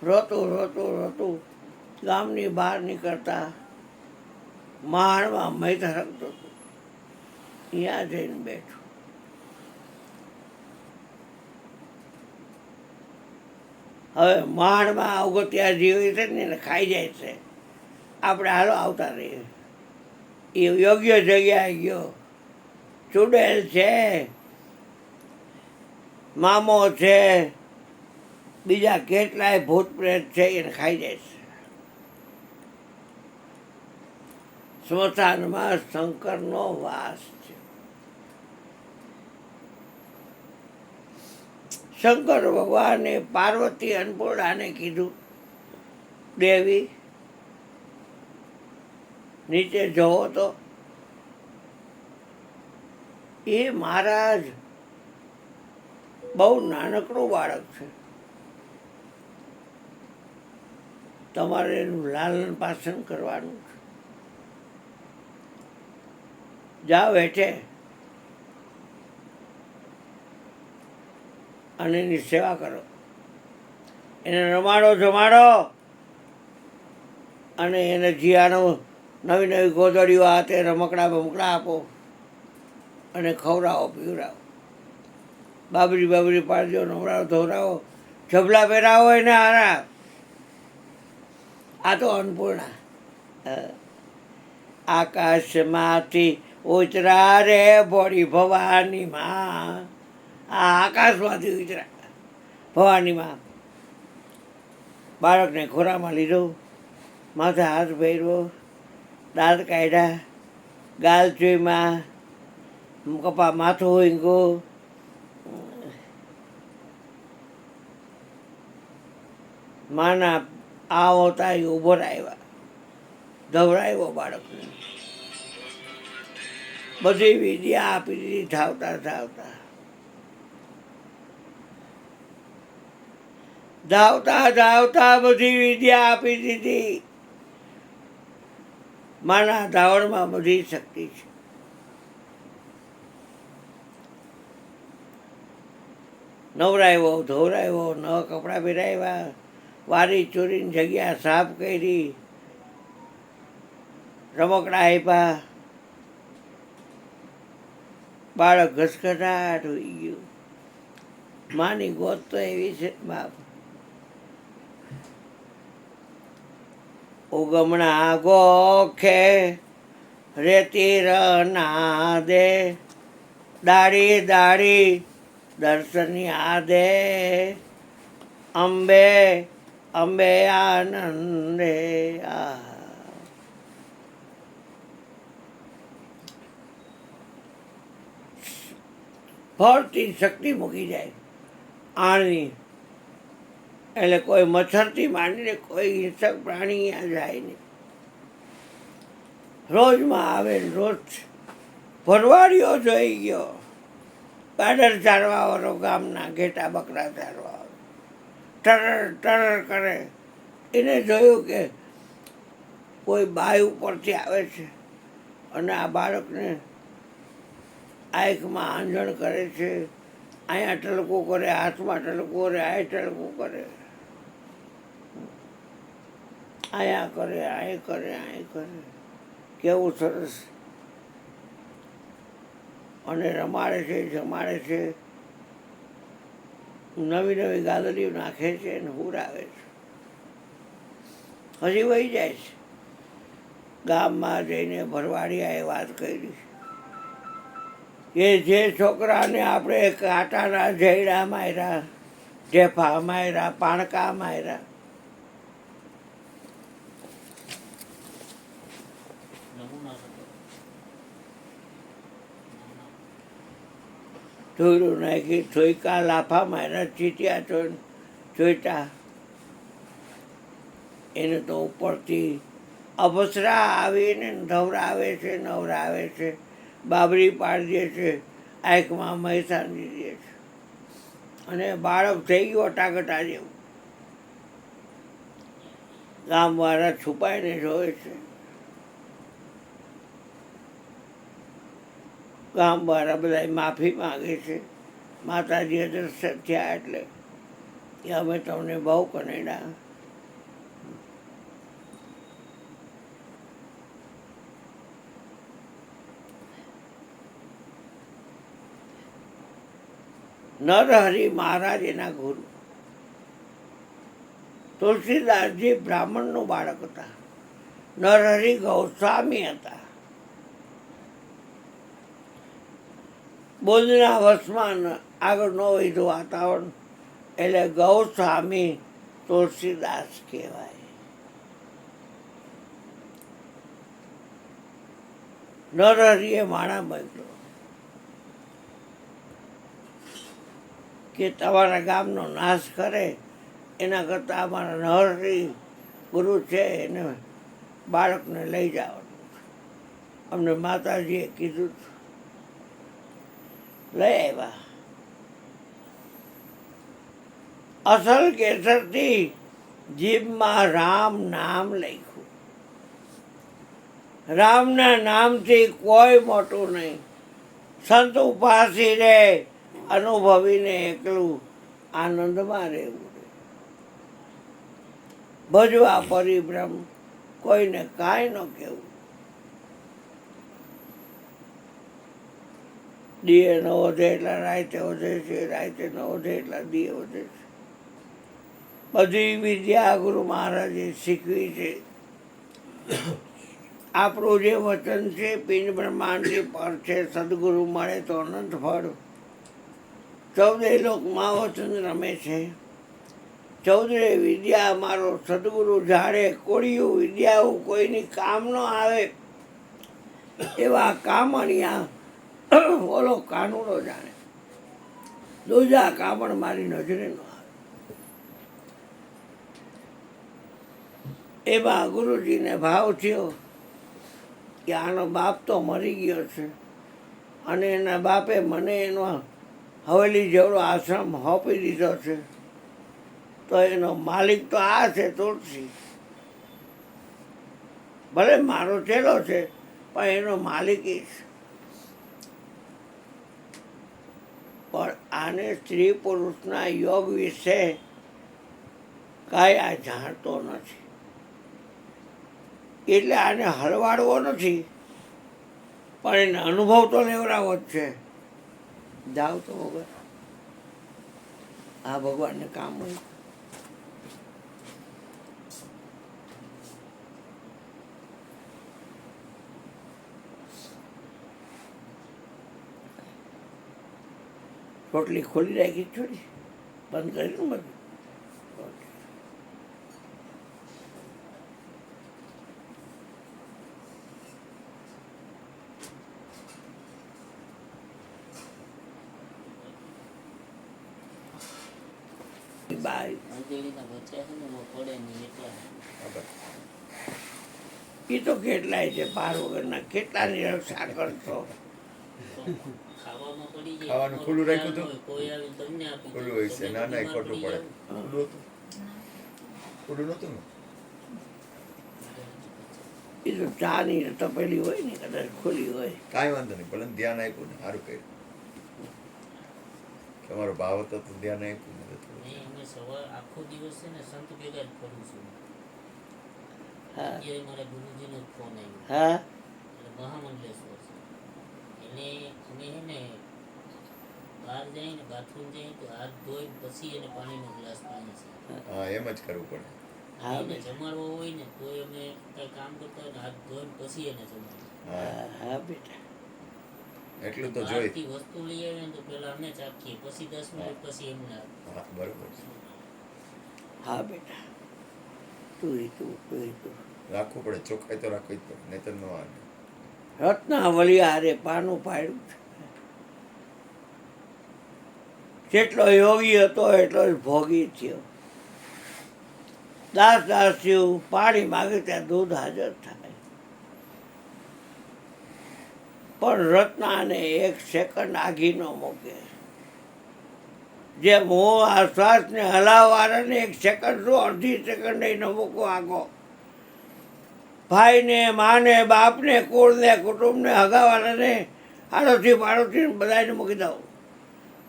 રોતું રોતું રોતું ગામની બહાર નીકળતા માળમાં મય ધરકતો હતો. ત્યાં જઈને બેઠું. હવે માણમાં અવગત્યા જીવી છે ને એને ખાઈ જાય છે. આપણે હાલો આવતા રહીએ. એ યોગ્ય જગ્યાએ ગયો, ચૂડેલ છે, મામો છે, બીજા કેટલાય ભૂત પ્રેત છે, એને ખાઈ જાય છે. સ્મશાનમાં શંકરનો વાસ છે. શંકર ભગવાને પાર્વતી અન્નપૂર્ણાને કીધું, દેવી નીચે જવો તો. એ મહારાજ બહુ નાનકડું બાળક છે, તમારે એનું લાલન પાલન કરવાનું છે. જાઓ હેઠે અને એની સેવા કરો, એને રમાડો જમાડો, અને એને જીયાનો નવી નવી ગોદડીઓ હાથે રમકડા બમકડા આપો અને ખવડાવો પીવડાવો. બાબરી બાબરી પાડજો, નવડાવો ધોવડાવો, ઝબલા પહેરાવો એને હારા. આ તો અન્નપૂર્ણા. આકાશમાંથી ઉતરા રે બોડી ભવાની માં. આ આકાશમાંથી ઉતરા ભવાની માં. બાળકને ખોરામાં લીધો, માથે હાથ ફેરવો, દાંત કાઢ્યા, ગાલ ચોઈમાં, કપા માથું ઊંઘ્યું, માના આવતા એ ઊભો આવ્યા, ધવરાવ્યો બાળકને, બધી વિદ્યા આપી દીધી. ધાવતા ધાવતા ધાવતા ધાવતા બધી વિદ્યા આપી દીધી. માના ધાવણમાં બધી શક્તિ છે. નવરાવ્યો ધોવરાવ્યો, નવા કપડાં પહેરાવ્યા, વારી ચોરીની જગ્યા સાફ કરી, રમકડા આપ્યા. બાળક ઘસઘટાટ હોઈ ગયું. માની ગોત તો એવી છે બાપ. ઉગમણા ગોખે રેતી રના દે, દાડી દાડી દર્શની આદે, અંબે અંબે આનંદે. આ ફરતી શક્તિ મૂકી જાય આણની. એટલે કોઈ મચ્છરથી માંડીને કોઈ હિંસક પ્રાણી અહીંયા જાય નહીં. રોજમાં આવે રોજ. ભરવાડીઓ જોઈ ગયો, પાડર ચારવાવાળો, ગામના ઘેટા બકરા ચારવાવાળો ટરર ટરર કરે. એને જોયું કે કોઈ બાય ઉપરથી આવે છે અને આ બાળકને આંખમાં આંજણ કરે છે, અહીંયા ટલકું કરે, હાથમાં ટલકું કરે, આ ટલકું કરે, અહીંયા કરે, અહીં કરે, અહીં કરે. કેવું સરસ. અને રમાડે છે, જમાડે છે, નવી નવી ગાદડીઓ નાખે છે અને હુરાવે છે. હજી વહી જાય છે. ગામમાં જઈને ભરવાડિયાએ વાત કરી કે જે છોકરાને આપણે કાંટાના જયડા માર્યા, ઢેફા માર્યા, પાણકા માર્યા, ધોયડું નાખી, થોયકા લાફા માર્યા, ચીટિયા ચોઈટા, એને તો ઉપરથી અપસરા આવીને ધવરાવે છે, નવરાવે છે, બાબરી પાડી દે છે, આંખમાં મહેસાણી દે છે. અને બાળક થઈ ગયો ટાકટા જેવું. ગામવાળા છુપાઈને જોવે છે. ગામવાળા બધા માફી માગે છે. માતાજી અદૃશ્ય થયા એટલે કે અમે તમને બહુ કનેડા. નરહરિ મહારાજ એના ગુરુ. તુલસીદાસજી બ્રાહ્મણનું બાળક હતા. નરહરિ ગૌસ્વામી હતા. બોધના વસમાં આગળ ન વધ્યું વાતાવરણ એટલે ગૌસ્વામી તુલસીદાસ કહેવાય. નરહરિએ માણા મોકલ્યો કે તમારા ગામનો નાશ કરે એના કરતાં અમારા નરહરિ ગુરુ છે એને બાળકને લઈ જવાનું અમને માતાજીએ કીધું. લઈ આવ્યા. અસલ કેસરથી જીભમાં રામ નામ લખ્યું. રામના નામથી કોઈ મોટું નહીં. સંત ઉપાસી રે અનુભવીને એકલું આનંદમાં રહેવું. ભજવા પરિભ્રમ કોઈને કાંઈ ન કહેવું. દીએ ન વધે એટલા રાતે વધે છે, રાતે ન વધે એટલા દીએ વધે છે. બધી વિદ્યા ગુરુ મહારાજે શીખવી છે. આપણું જે વચન છે પિંડ બ્રહ્માંડથી પર છે. સદગુરુ મળે તો અનંત ફળ. 14 લોકમાં વચન રમે છે. 14 વિદ્યા મારો સદગુરુ જાણે. કોળિયું વિદ્યાઓ કોઈની કામ ન આવે એવા કામણિયા ઓલો કાનુડો જાણે. દૂજા કામણ મારી નજરે ન આવે. એમાં ગુરુજીને ભાવ થયો કે આનો બાપ તો મરી ગયો છે અને એના બાપે મને એનો હવેલી જેવડો આશ્રમ સોંપી દીધો છે, તો એનો માલિક તો આ છે તુલસી. ભલે મારો ચેલો છે પણ એનો માલિક એ છે. પણ આને સ્ત્રી પુરુષના યોગ વિશે કાંઈ આ જાણતો નથી, એટલે આને હલવાડવો નથી, પણ એને અનુભવ તો લેવડાવો જ છે. જાઓ તો વગર આ ભગવાનને કામ હોય. રોટલી ખોલી રાખી છોડી બંધ કરીને બધું. બાય એ તો કેટલાય છે પાર વગરના. કેટલાની રક્ષા કરશો? ખાવાનું ખુલ્લું રાખ્યું હતું? ખુલ્લું હોય છે. ના ના, એ ખોટું પડે. ખુલ્લું હતું? ખુલ્લું નહોતું ને? એ તો ચાની તપેલી હોય ને, કદાચ ખુલ્લી હોય. કાંઈ વાંધો નહીં, ભલે ધ્યાન આપ્યું ને સારું કર્યું. તમારો ભાવ હતો તો ધ્યાન આપ્યું ને. આખો દિવસ છે ને સંત ભેગા જ ફરું છું. હા અત્યારે મારા ગુરુજીનો ફોન આવ્યો. હા એટલે મહામંડલેશ્વર છે. એને અમે છે ને બહાર જઈએ ને બાથરૂમ જઈએ તો હાથ ધોઈ પછી એને પાણીનો ગ્લાસ પાણી છે. હા, એમ જ કરવું પડે. હા એને જમાડવો હોય ને તો અમે કઈ કામ કરતા હોય ને હાથ ધોઈને પછી એને જમાડવું. હા, હા બેટા. એટલું તો જોઈ. બહારથી વસ્તુ લઈ આવીએ ને તો પેલા અમે ચાખીએ, પછી 10 મિનિટ પછી એમને આપીએ. હા, બરોબર છે. હા બેટા, તું રાખવું પડે, ચોખ્ખાઈ તો રાખવી જ પડે, નહીતર ન આવે. રત્નાવલી હારે પાનું પાડ્યું છે. જેટલો યોગી હતો એટલો જ ભોગી થયો. દાસદાસીઓ પાણી માગે ત્યાં દૂધ હાજર થાય, પણ રત્નાને 1 સેકન્ડ આઘી ન મૂકે. જેમ હું આ શ્વાસને હલાવવાને 1 સેકન્ડ શું, અડધી સેકન્ડ ન મૂકો આગો. ભાઈને, માને, બાપને, કુળને, કુટુંબને, હગાવાલાને, આડોશી પાડોશી બધાને મૂકી દઉં,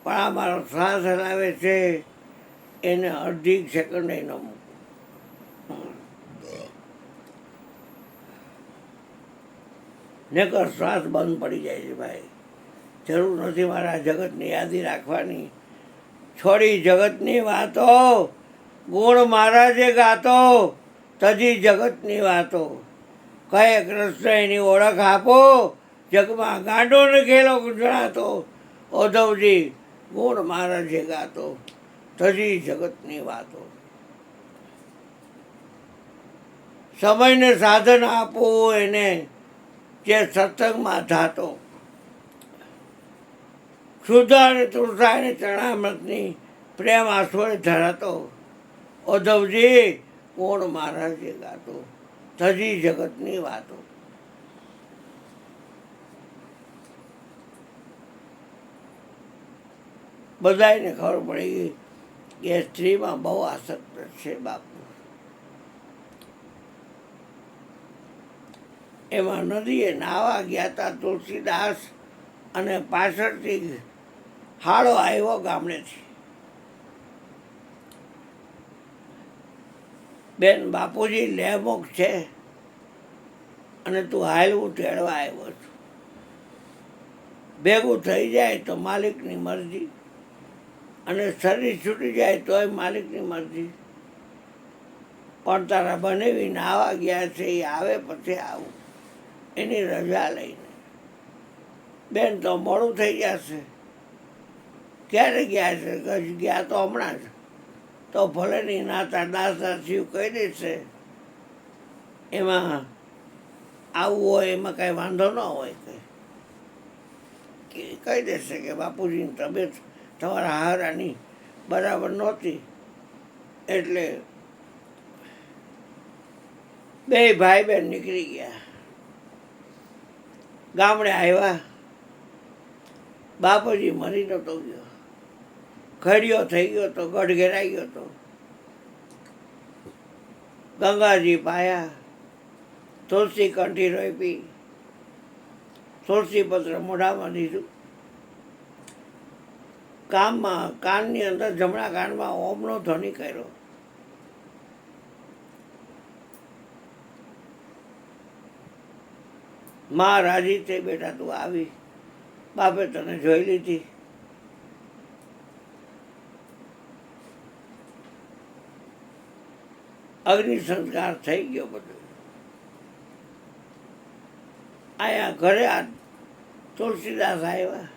પણ આ મારો શ્વાસ હલાવે છે એને અડધી સેકન્ડ ન મૂકો. નકર શ્વાસ બંધ પડી જાય છે ભાઈ. જરૂર નથી મારા જગતની યાદી રાખવાની. છોડી જગતની વાતો, ગુણ મહારાજે ગાતો તજી જગતની વાતો, કહે કૃષ્ણ એની ઓળખ આપો, જગમાં ગાંડો ને ખેલો જણાતો, ઉદ્ધવજી ગુણ મહારાજે ગાતો તજી જગતની વાતો. સમયને સાધન આપવું એને જે સત્સંગમાં ધાતો, શુદ્ધ અને તૃષા અને ચરણામૃતની પ્રેમ આસોડે ધરાતો, ઉદ્ધવજી ગુણ મહારાજે ગાતો તજી જગતની વાતો. બધાને ખબર પડી ગઈ કે સ્ત્રીમાં બહુ આસક્ત છે બાપુ. એમાં નદીએ નાવા ગયા હતા તુલસીદાસ, અને પાછળથી હાડો આવ્યો ગામડેથી. બેન બાપુજી લેમોક છે અને તું હાલવું તેડવા આવ્યો છું. ભેગું થઈ જાય તો માલિકની મરજી, અને શરીર છૂટી જાય તોય માલિકની મરજી. પણ તારા બનેવી નાવા ગયા છે એ આવે પછી આવું, એની રજા લઈને. બેન તો મોડું થઈ જશે. ક્યારે ગયા છે? ગયા તો હમણાં જ. તો ભલે નહીં નાતા દાસદાસીઓ કહી દેશે, એમાં આવવું હોય એમાં કાંઈ વાંધો ન હોય. કહી દેશે કે બાપુજીની તબિયત તમારા હારાની બરાબર નહોતી, એટલે બે ભાઈ બહેન નીકળી ગયા. ગામડે આવ્યા. બાપુજી મરી નહોતો ગયો, ખડિયો થઈ ગયો તો, ગઢ ઘેરાઈ ગયો તો. ગંગાજી પાયા, તુલસી કંઠી રોપી, તુલસી પત્ર મોઢામાં દીધું. કાનની અંદર જમણા કાનમાં ઓમનો ધ્વનિ કર્યો. માં રાજી થઈ, બેટા તું આવી, બાપે તને જોઈ લીધી. અગ્નિ સંસ્કાર થઈ ગયો બધું. અહીંયા ઘરે આ તુલસીદાસ આવ્યા.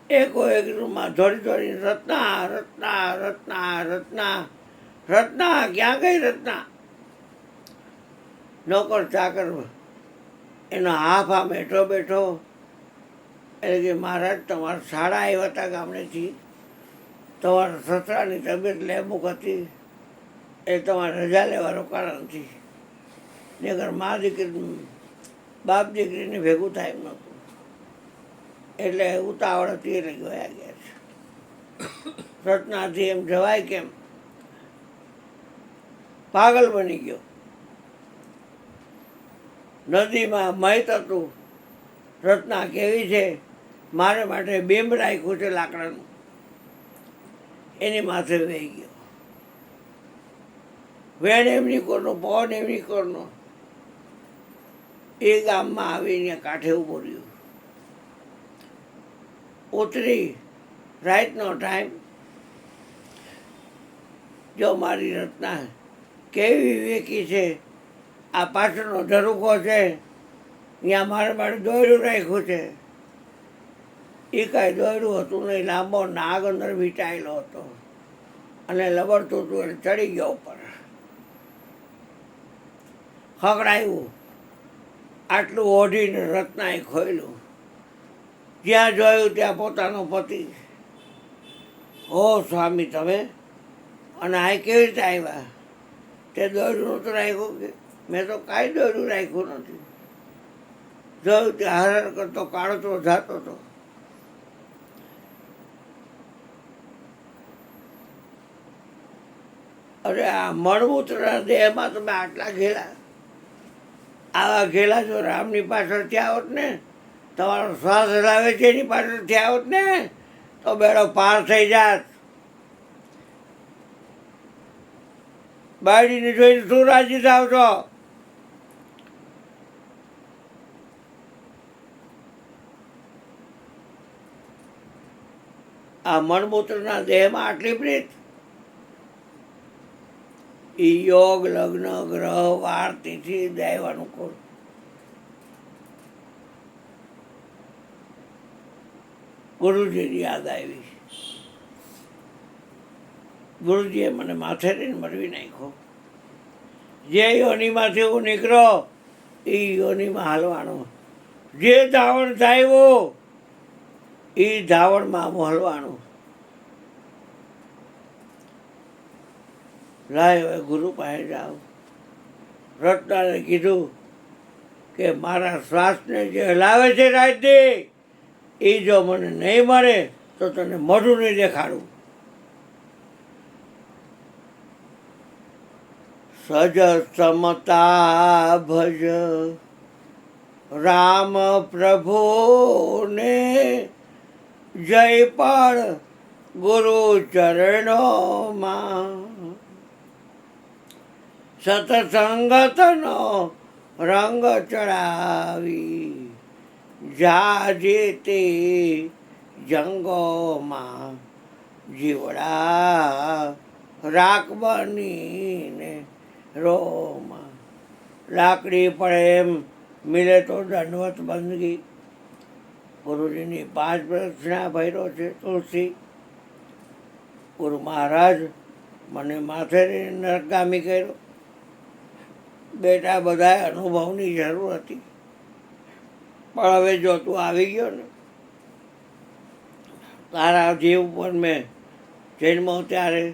એકો એક રૂમમાં દોડી દોડી રત્ના રત્ના રત્ના રત્ના રત્ના, ક્યાં ગઈ રત્ના? નોકર ચાકર એનો હાફ આમ બેઠો બેઠો, એટલે કે મહારાજ તમારા શાળા આવ્યા હતા ગામડેથી, તમારા સસરાની તબિયત લેમુક હતી, એ તમારે રજા લેવાનું કારણ નથી. નહીંતર મા દીકરી બાપ દીકરીને ભેગું થાય એમ નહોતું. એટલે ઉતાવળ હતી એટલે ગયા છે. રત્નાથી એમ જવાય કેમ? પાગલ બની ગયો. નદીમાં મહિત હતું. રત્ના કેવી છે, મારે માટે બીંબ રાખ્યું છે લાકડાનું, એની માથે વહી ગયો. વેણ એમની કોરનો, પવન એમની કોરનો. એ ગામમાં આવીને કાંઠે ઊભો રહ્યો. ઉતરી, રાતનો ટાઈમ. જો મારી રત્ના કેવી વિવેકી છે, આ પાછળનો ઝરૂખો છે, ત્યાં મારે માટે દોયડું રાખ્યું છે. એ કાંઈ દોયડું હતું નહીં, લાંબો નાગ અંદર વીંટાયેલો હતો અને લબડતું હતું, એટલે ચડી ગયો ઉપર. ખકડાયું. આટલું ઓઢીને રત્નાએ ખોલ્યું. જ્યાં જોયું ત્યાં પોતાનો પતિ. ઓ સ્વામી તમે, અને આ કેવી રીતે આવ્યા? તે દોયડું નહોતું રાખ્યું કે? મેં તો કાંઈ દોયડું રાખ્યું નથી. જોયું ત્યાં હરણ કરતો કાળતો જાતો હતો. અરે આ મળમૂત્રના દેહમાં તમે આટલા ઘેલા, આવા ઘેલા જો રામની પાછળ થયા હોત ને, તમારો શ્વાસ હલાવે છે એની પાછળ થયા હોત ને, તો બેડો પાર થઈ જાત. બાયડીને જોઈને શું રાજી થાવ છો? આ મળમૂત્રના દેહમાં આટલી પ્રીત, એ યોગ લગ્ન ગ્રહ વાર તિથિ દૈવ અનુકૂળ. ગુરુજીની યાદ આવી. ગુરુજીએ મને માથે રહીને મરવી નાખ્યો. જે યોનિમાંથી હું નીકળો એ યોનિમાં હાલવાનો. જે ધાવણ થાય એ ધાવણમાં હું હલવાનું. લાય હવે ગુરુ પાસે જાઓ. રત્નાને કીધું કે મારા શ્વાસને જે હલાવે છે રાતથી એ જો મને નહીં મળે તો તને મોઢું નહીં દેખાડું. સજ સમતા ભજ રામ પ્રભુને જય પણ ગુરુ ચરણોમાં. સતસંગતનો રંગ ચડાવી જાજે તે જંગોમાં. જીવડા રાખ બનીને રોમાં. લાકડી પડે એમ મિલે તો દંડવત બંદગી. ગુરુજીની 5 પ્રદક્ષિણા ભર્યો છે તુલસી. ગુરુ મહારાજ મને માથે નરગામી કર્યો. બેટા બધા અનુભવની જરૂર હતી, પણ હવે જો તું આવી ગયો ને, તારા જીવ પર મેં જન્મો ત્યારે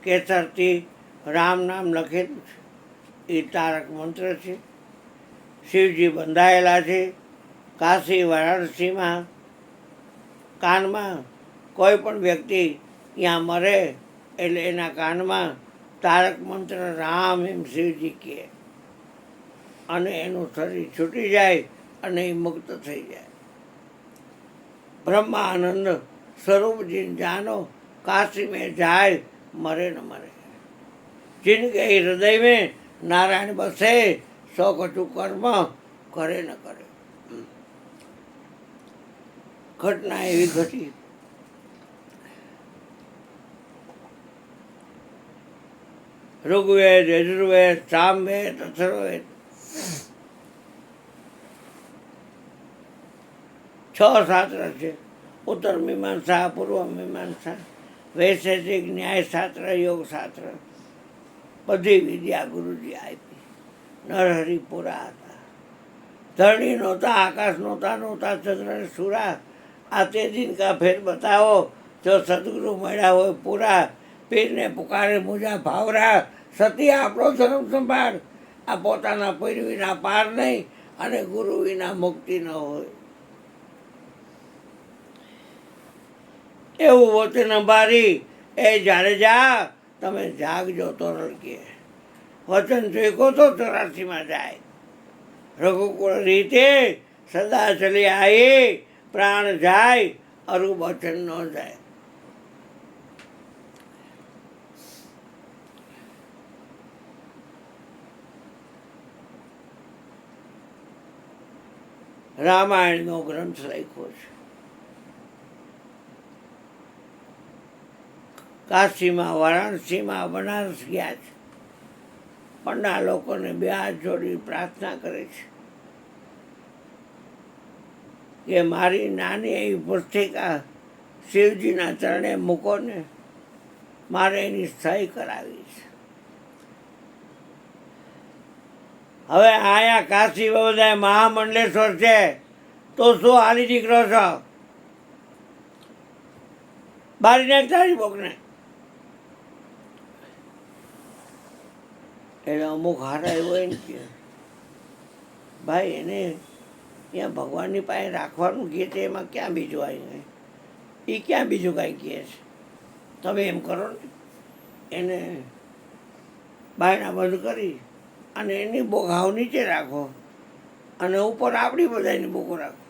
કેસરથી રામ નામ લખેલું છે. એ તારક મંત્ર છે. શિવજી બંધાયેલા છે કાશી વારાણસીમાં. કાનમાં કોઈ પણ વ્યક્તિ ત્યાં મરે એટલે એના કાનમાં તારક મંત્ર રામ એમ શિવજી કહે અને એનું શરીર છૂટી જાય અને એ મુક્ત થઈ જાય. બ્રહ્માનંદ સ્વરૂપજી જાનો काशी में जाए मरे न मरे. जिनके हृदय में नारायण बसे सौ कटु कर्म करे न करे. घटना एवी घटी. ऋग्वेद यजुर्वेद सामवेद अथर्ववेद 6 શાસ્ત્ર છે. ઉત્તર મીમાંસા, પૂર્વ મીમાંસા, વૈશેષિક, ન્યાયશાસ્ત્ર, યોગશાસ્ત્ર, બધી વિદ્યા ગુરુજી આપી. નરહરિ પૂરા હતા. ધરણી નહોતા, આકાશ નહોતા, નહોતા ચંદ્ર સુરા. આ તે દિન કા ફેર બતાવો જો સદગુરુ મળ્યા હોય પૂરા. પીરને પુકારે મુજા ભાવરા. સતી આપણો ધર્મ સંભાળ. આ પોતાના પીર વિના પાર નહીં અને ગુરુ વિના મુક્તિ ન હોય. એવું વચન અંબારી એ જાડેજા તમે જાગજો તોરણ કે. વચન જોઈકો તો 84માં જાય. રઘુકુળ રીતે સદા ચલી આવી. પ્રાણ જાય અરુ વચન ન જાય. રામાયણનો ગ્રંથ લખ્યો છે. કાશીમાં, વારાણસીમાં, બનારસ ગયા છે. પંડા લોકોને 2 હાથ જોડી પ્રાર્થના કરે છે કે મારી નાની એવી પુસ્તિકા શિવજીના ચરણે મૂકો ને, મારે એની સહી કરાવી છે. હવે અહીંયા કાશી બધા મહામંડલેશ્વર છે તો શું હાલી નીકળો છો? બારી નાખ તારી બોકને. એટલે અમુક હારા એવો હોય ને કે ભાઈ એને ત્યાં ભગવાનની પાસે રાખવાનું કહે છે, એમાં ક્યાં બીજું આવી જાય? એ ક્યાં બીજું કાંઈ કહે છે? તમે એમ કરો ને, એને બાયણા બંધ કરી અને એની બોઘાવ નીચે રાખો અને ઉપર આપણી બધાની બોકો રાખો.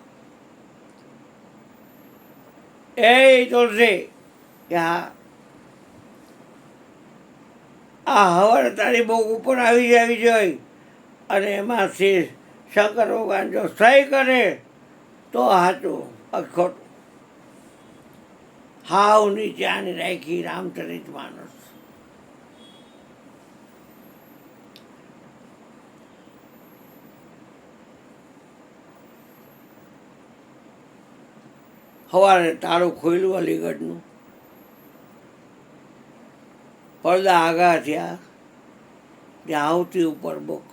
એ તુલસી કે હા, આ હવાર તારી બોક ઉપર આવી જોઈએ અને એમાં શંકર ભગવાન જો સહી કરે તો સાચું, ખોટું. હાવ નીચે આની રાખી રામચરિત માનસ. સવારે તાળું ખોલ્યું અલીગઢનું, પડદા આગા થયા, ત્યાં આવતી ઉપર બુક,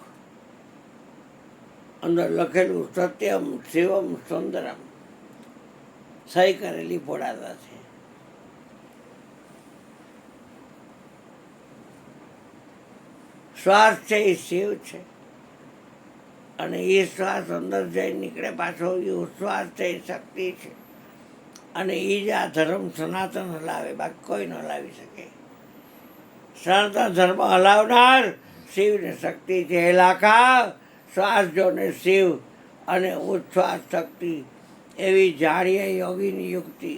અંદર લખેલું સત્યમ શિવમ સુંદરમ, સહી કરેલી પોડાતા છે. શ્વાસ છે એ શિવ છે, અને એ શ્વાસ અંદર જઈ નીકળે પાછો એ ઉશ્વાસ છે એ શક્તિ છે, અને એ જ આ ધર્મ સનાતન હલાવે, બાકી કોઈ ન હલાવી શકે. સનાતન ધર્મ હલાવનાર શિવ ને શક્તિ છે. એ લાખા શ્વાસ જોને શિવ અને ઉચ્છ્વાસ શક્તિ, એવી જાણીએ યોગીની યુક્તિ.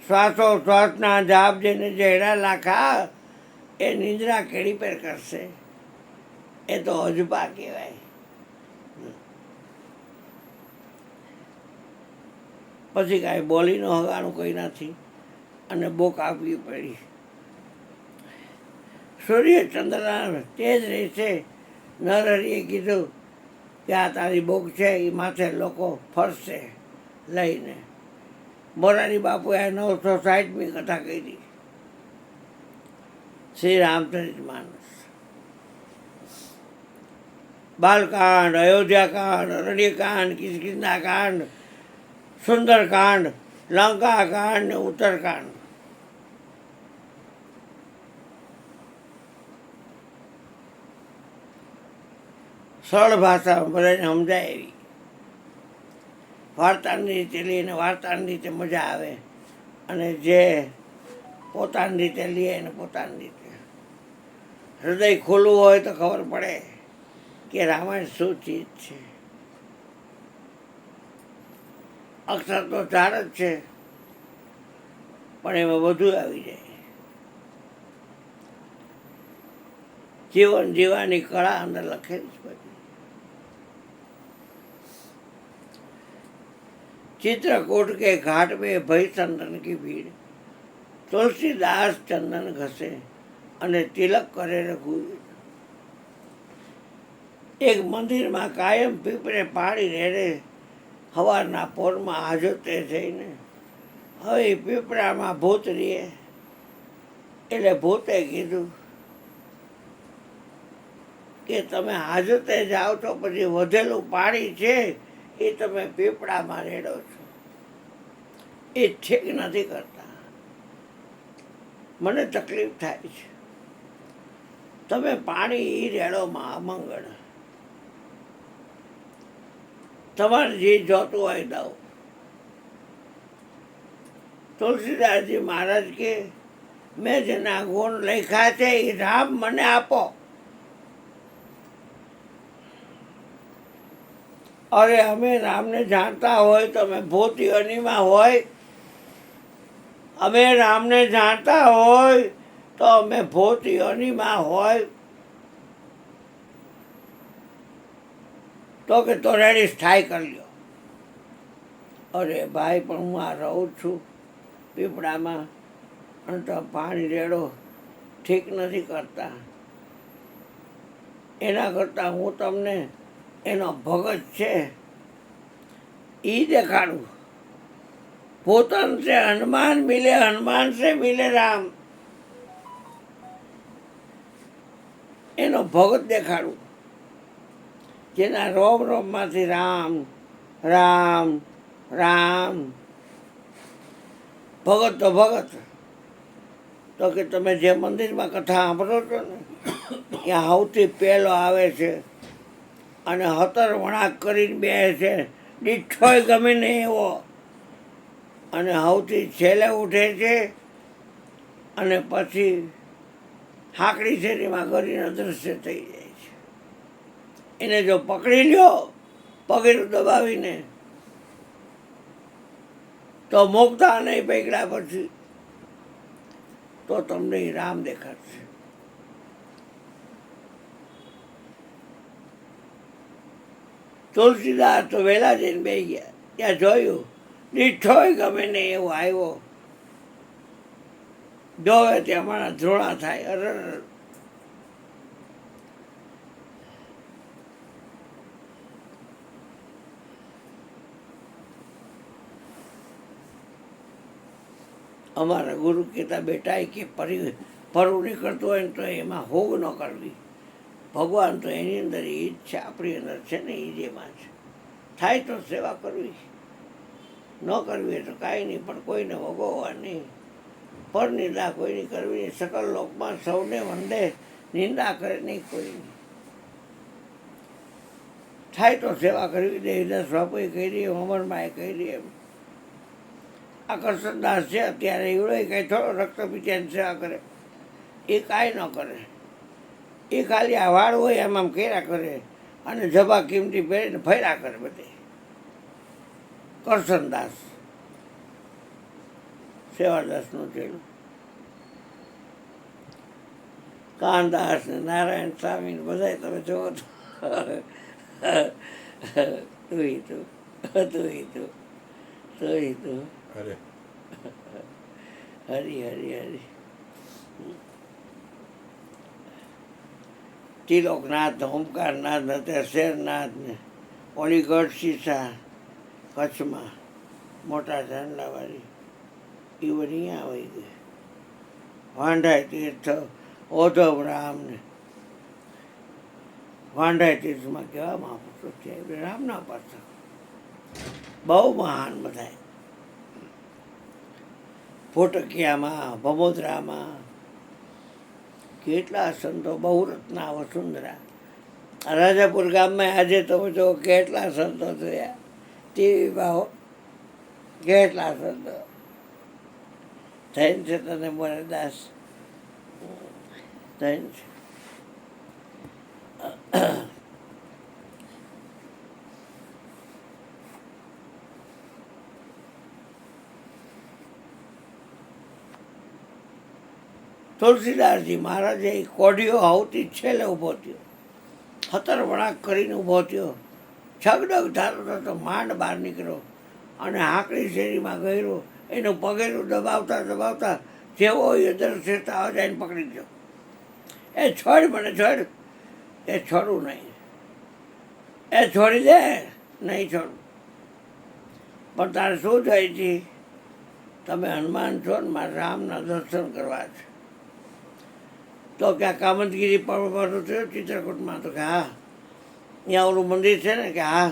શ્વાસોશ્વાસના જાપ જેને જેડા લાખા, એ નિંદ્રા કેડી પર કરશે, એ તો અજબા કહેવાય. પછી કાંઈ બોલી ન હગાનું કોઈ નથી, અને બોક આપવી પડી. સૂર્યચંદ્રના તેજ રહેશે. નરહરિએ કીધું કે આ તારી બોક છે, એ માથે લોકો ફરશે લઈને. મોરારી બાપુએ 960મી કથા કરી, શ્રી રામચરિત માનસ. બાલકાંડ, અયોધ્યાકાંડ, અરણ્યકાંડ, કિષ્કિંધાકાંડ, સુંદરકાંડ, લંકાકાંડ ને ઉત્તરકાંડ. સરળ ભાષામાં બધાને સમજાય એવી. વાર્તાની રીતે લઈને વાર્તાની રીતે મજા આવે, અને જે પોતાની રીતે લે એને પોતાની રીતે. હૃદય ખુલ્લું હોય તો ખબર પડે કે રામાયણ શું ચીજ છે. અક્ષર તો 4 જ છે, પણ એમાં બધું આવી જાય. જીવન જીવવાની કળા અંદર લખેલી છે બધી. चित्रकूट के घाट में भय चंदन की भीड़, तुलसीदास चंदन घसे અને તિલક કરે રઘુવીર. એક મંદિરમાં કાયમ પીપળે પાડી રેડે, સવારના પોરમાં હાજતે થઈને. હવે પીપળામાં ભૂત રીએ, એટલે ભૂતે કીધું કે તમે હાજતે જાઓ તો પછી વધેલું પાણી છે એ તમે પીપળામાં રેડો છો, એ ઠીક નથી કરતા, મને તકલીફ થાય છે. તમે પાણી એ રેડોમાં અમંગળ, તમારે જે જોતું હોય દઉં. તુલસીદાસજી મહારાજ કે મેં જેના ગુણ લખ્યા છે એ રામ મને આપો. અરે અમે રામને જાણતા હોય તો અમે ભૂત યોનિમાં હોય, અમે રામને જાણતા હોય તો અમે ભૂત યોનિમાં હોય. તો કે તો રેડી સ્થાય કરી લ્યો. અરે ભાઈ પણ હું આ રહું છું પીપળામાં, અને તો પાણી રેડો ઠીક નથી કરતા. એના કરતાં હું તમને એનો ભગત છે એ દેખાડું. પોતન સે હનુમાન મિલે, હનુમાન સે મિલે રામ. એનો ભગત દેખાડું, જેના રોમ રોમમાંથી રામ રામ રામ. ભગત તો ભગત. તો કે તમે જે મંદિરમાં કથા સાંભળો છો ને, ત્યાં સૌથી પહેલો આવે છે, અને 17 વણાક કરીને બે છે, દીઠોય ગમે નહીં એવો, અને સૌથી છેલ્લે ઉઠે છે, અને પછી હાકડી શેરીમાં ગરીના દ્રશ્ય થઈ જાય છે. એને જો પકડી લ્યો પગેરું દબાવીને, તો મુકતા નહીં પકડ્યા પછી, તો તમને રામ દેખાડશે. તુલસીદાસ તો વહેલા જઈને બે ગયા, ત્યાં જોયું દીઠોય ગમે ને એવો આવ્યો. જોવે ત્યાં મારા ધ્રોણા થાય. અરર, અમારા ગુરુ કહેતા બેટા કે પરવું નીકળતું હોય ને તો એમાં હોગ ન કરવી. ભગવાન તો એની અંદર એ જ છે, આપણી અંદર છે ને એ જેમાં છે. થાય તો સેવા કરવી, ન કરવી હોય તો કાંઈ નહીં, પણ કોઈને ભોગવવા નહીં. પર નિંદા કોઈની કરવી નહીં. સકલ લોકમાં સૌને વંદે, નિંદા કરે નહીં કોઈની. થાય તો સેવા કરવી. દેવીદાસ બાપુએ કરી, અમરમાએ કરી. એમ આ કરશનદાસ છે અત્યારે એવડો કાંઈ થોડો રક્તપિત્યાની સેવા કરે, એ કાંઈ ન કરે. એ ખાલી આ વાળ હોય એમ આમ કર્યા કરે અને જબા કિંમતી પહેરીને ફર્યા કરે બધે. કરશનદાસ સેવાદાસનું થયેલું. કાનદાસ ને નારાયણ સ્વામી ને બધા તમે જોવો તો તું અરે હરી હરી હરી. તિલોકનાથ, ઓમકારનાથ ને અત્યારે શેરનાથ ને ઓલી ગઢ શીશા કચ્છમાં મોટા ઝંડાવાળી એ બધી અહીંયા આવી ગઈ. વાંઢાઈ તીર્થ, ઓધવરામ ને વાંઢાઈ તીર્થમાં કેવા મહાપુરુષો છે, રામના પાછળ બહુ મહાન બધા. ફોટકિયામાં, ભમોદરામાં કેટલા સંતો, બહુરત્ના, વસુંધરા. રાજાપુર ગામમાં આજે તમે જો કેટલા સંતો થયા, ટીવી ભાવ કેટલા સંતો. ધૈન છે તને મોરાદાસ, ધૈન છે. તુલસીદાસજી મહારાજે કોઢિયો આવતી છેલ્લે ઊભો થયો, ખતર વળાક કરીને ઊભો થયો, છગડગ ધારો થતો માંડ બહાર નીકળ્યો અને આંકડી શેરીમાં ગયો. એનું પગેરું દબાવતા દબાવતા જેવો એ દર્શતા આવે જઈને પકડી ગયો. એ છોડ મને છોડ, એ છોડું નહીં, એ છોડી દે, નહીં છોડું. પણ તારે શું થાય છે? તમે હનુમાન છો ને મારે રામના દર્શન કરવા છે. તો કે આ કામતગીરી પર્વત થયો ચિત્રકૂટમાં. તો કે હા, ત્યાં ઓલું મંદિર છે ને, કે હા,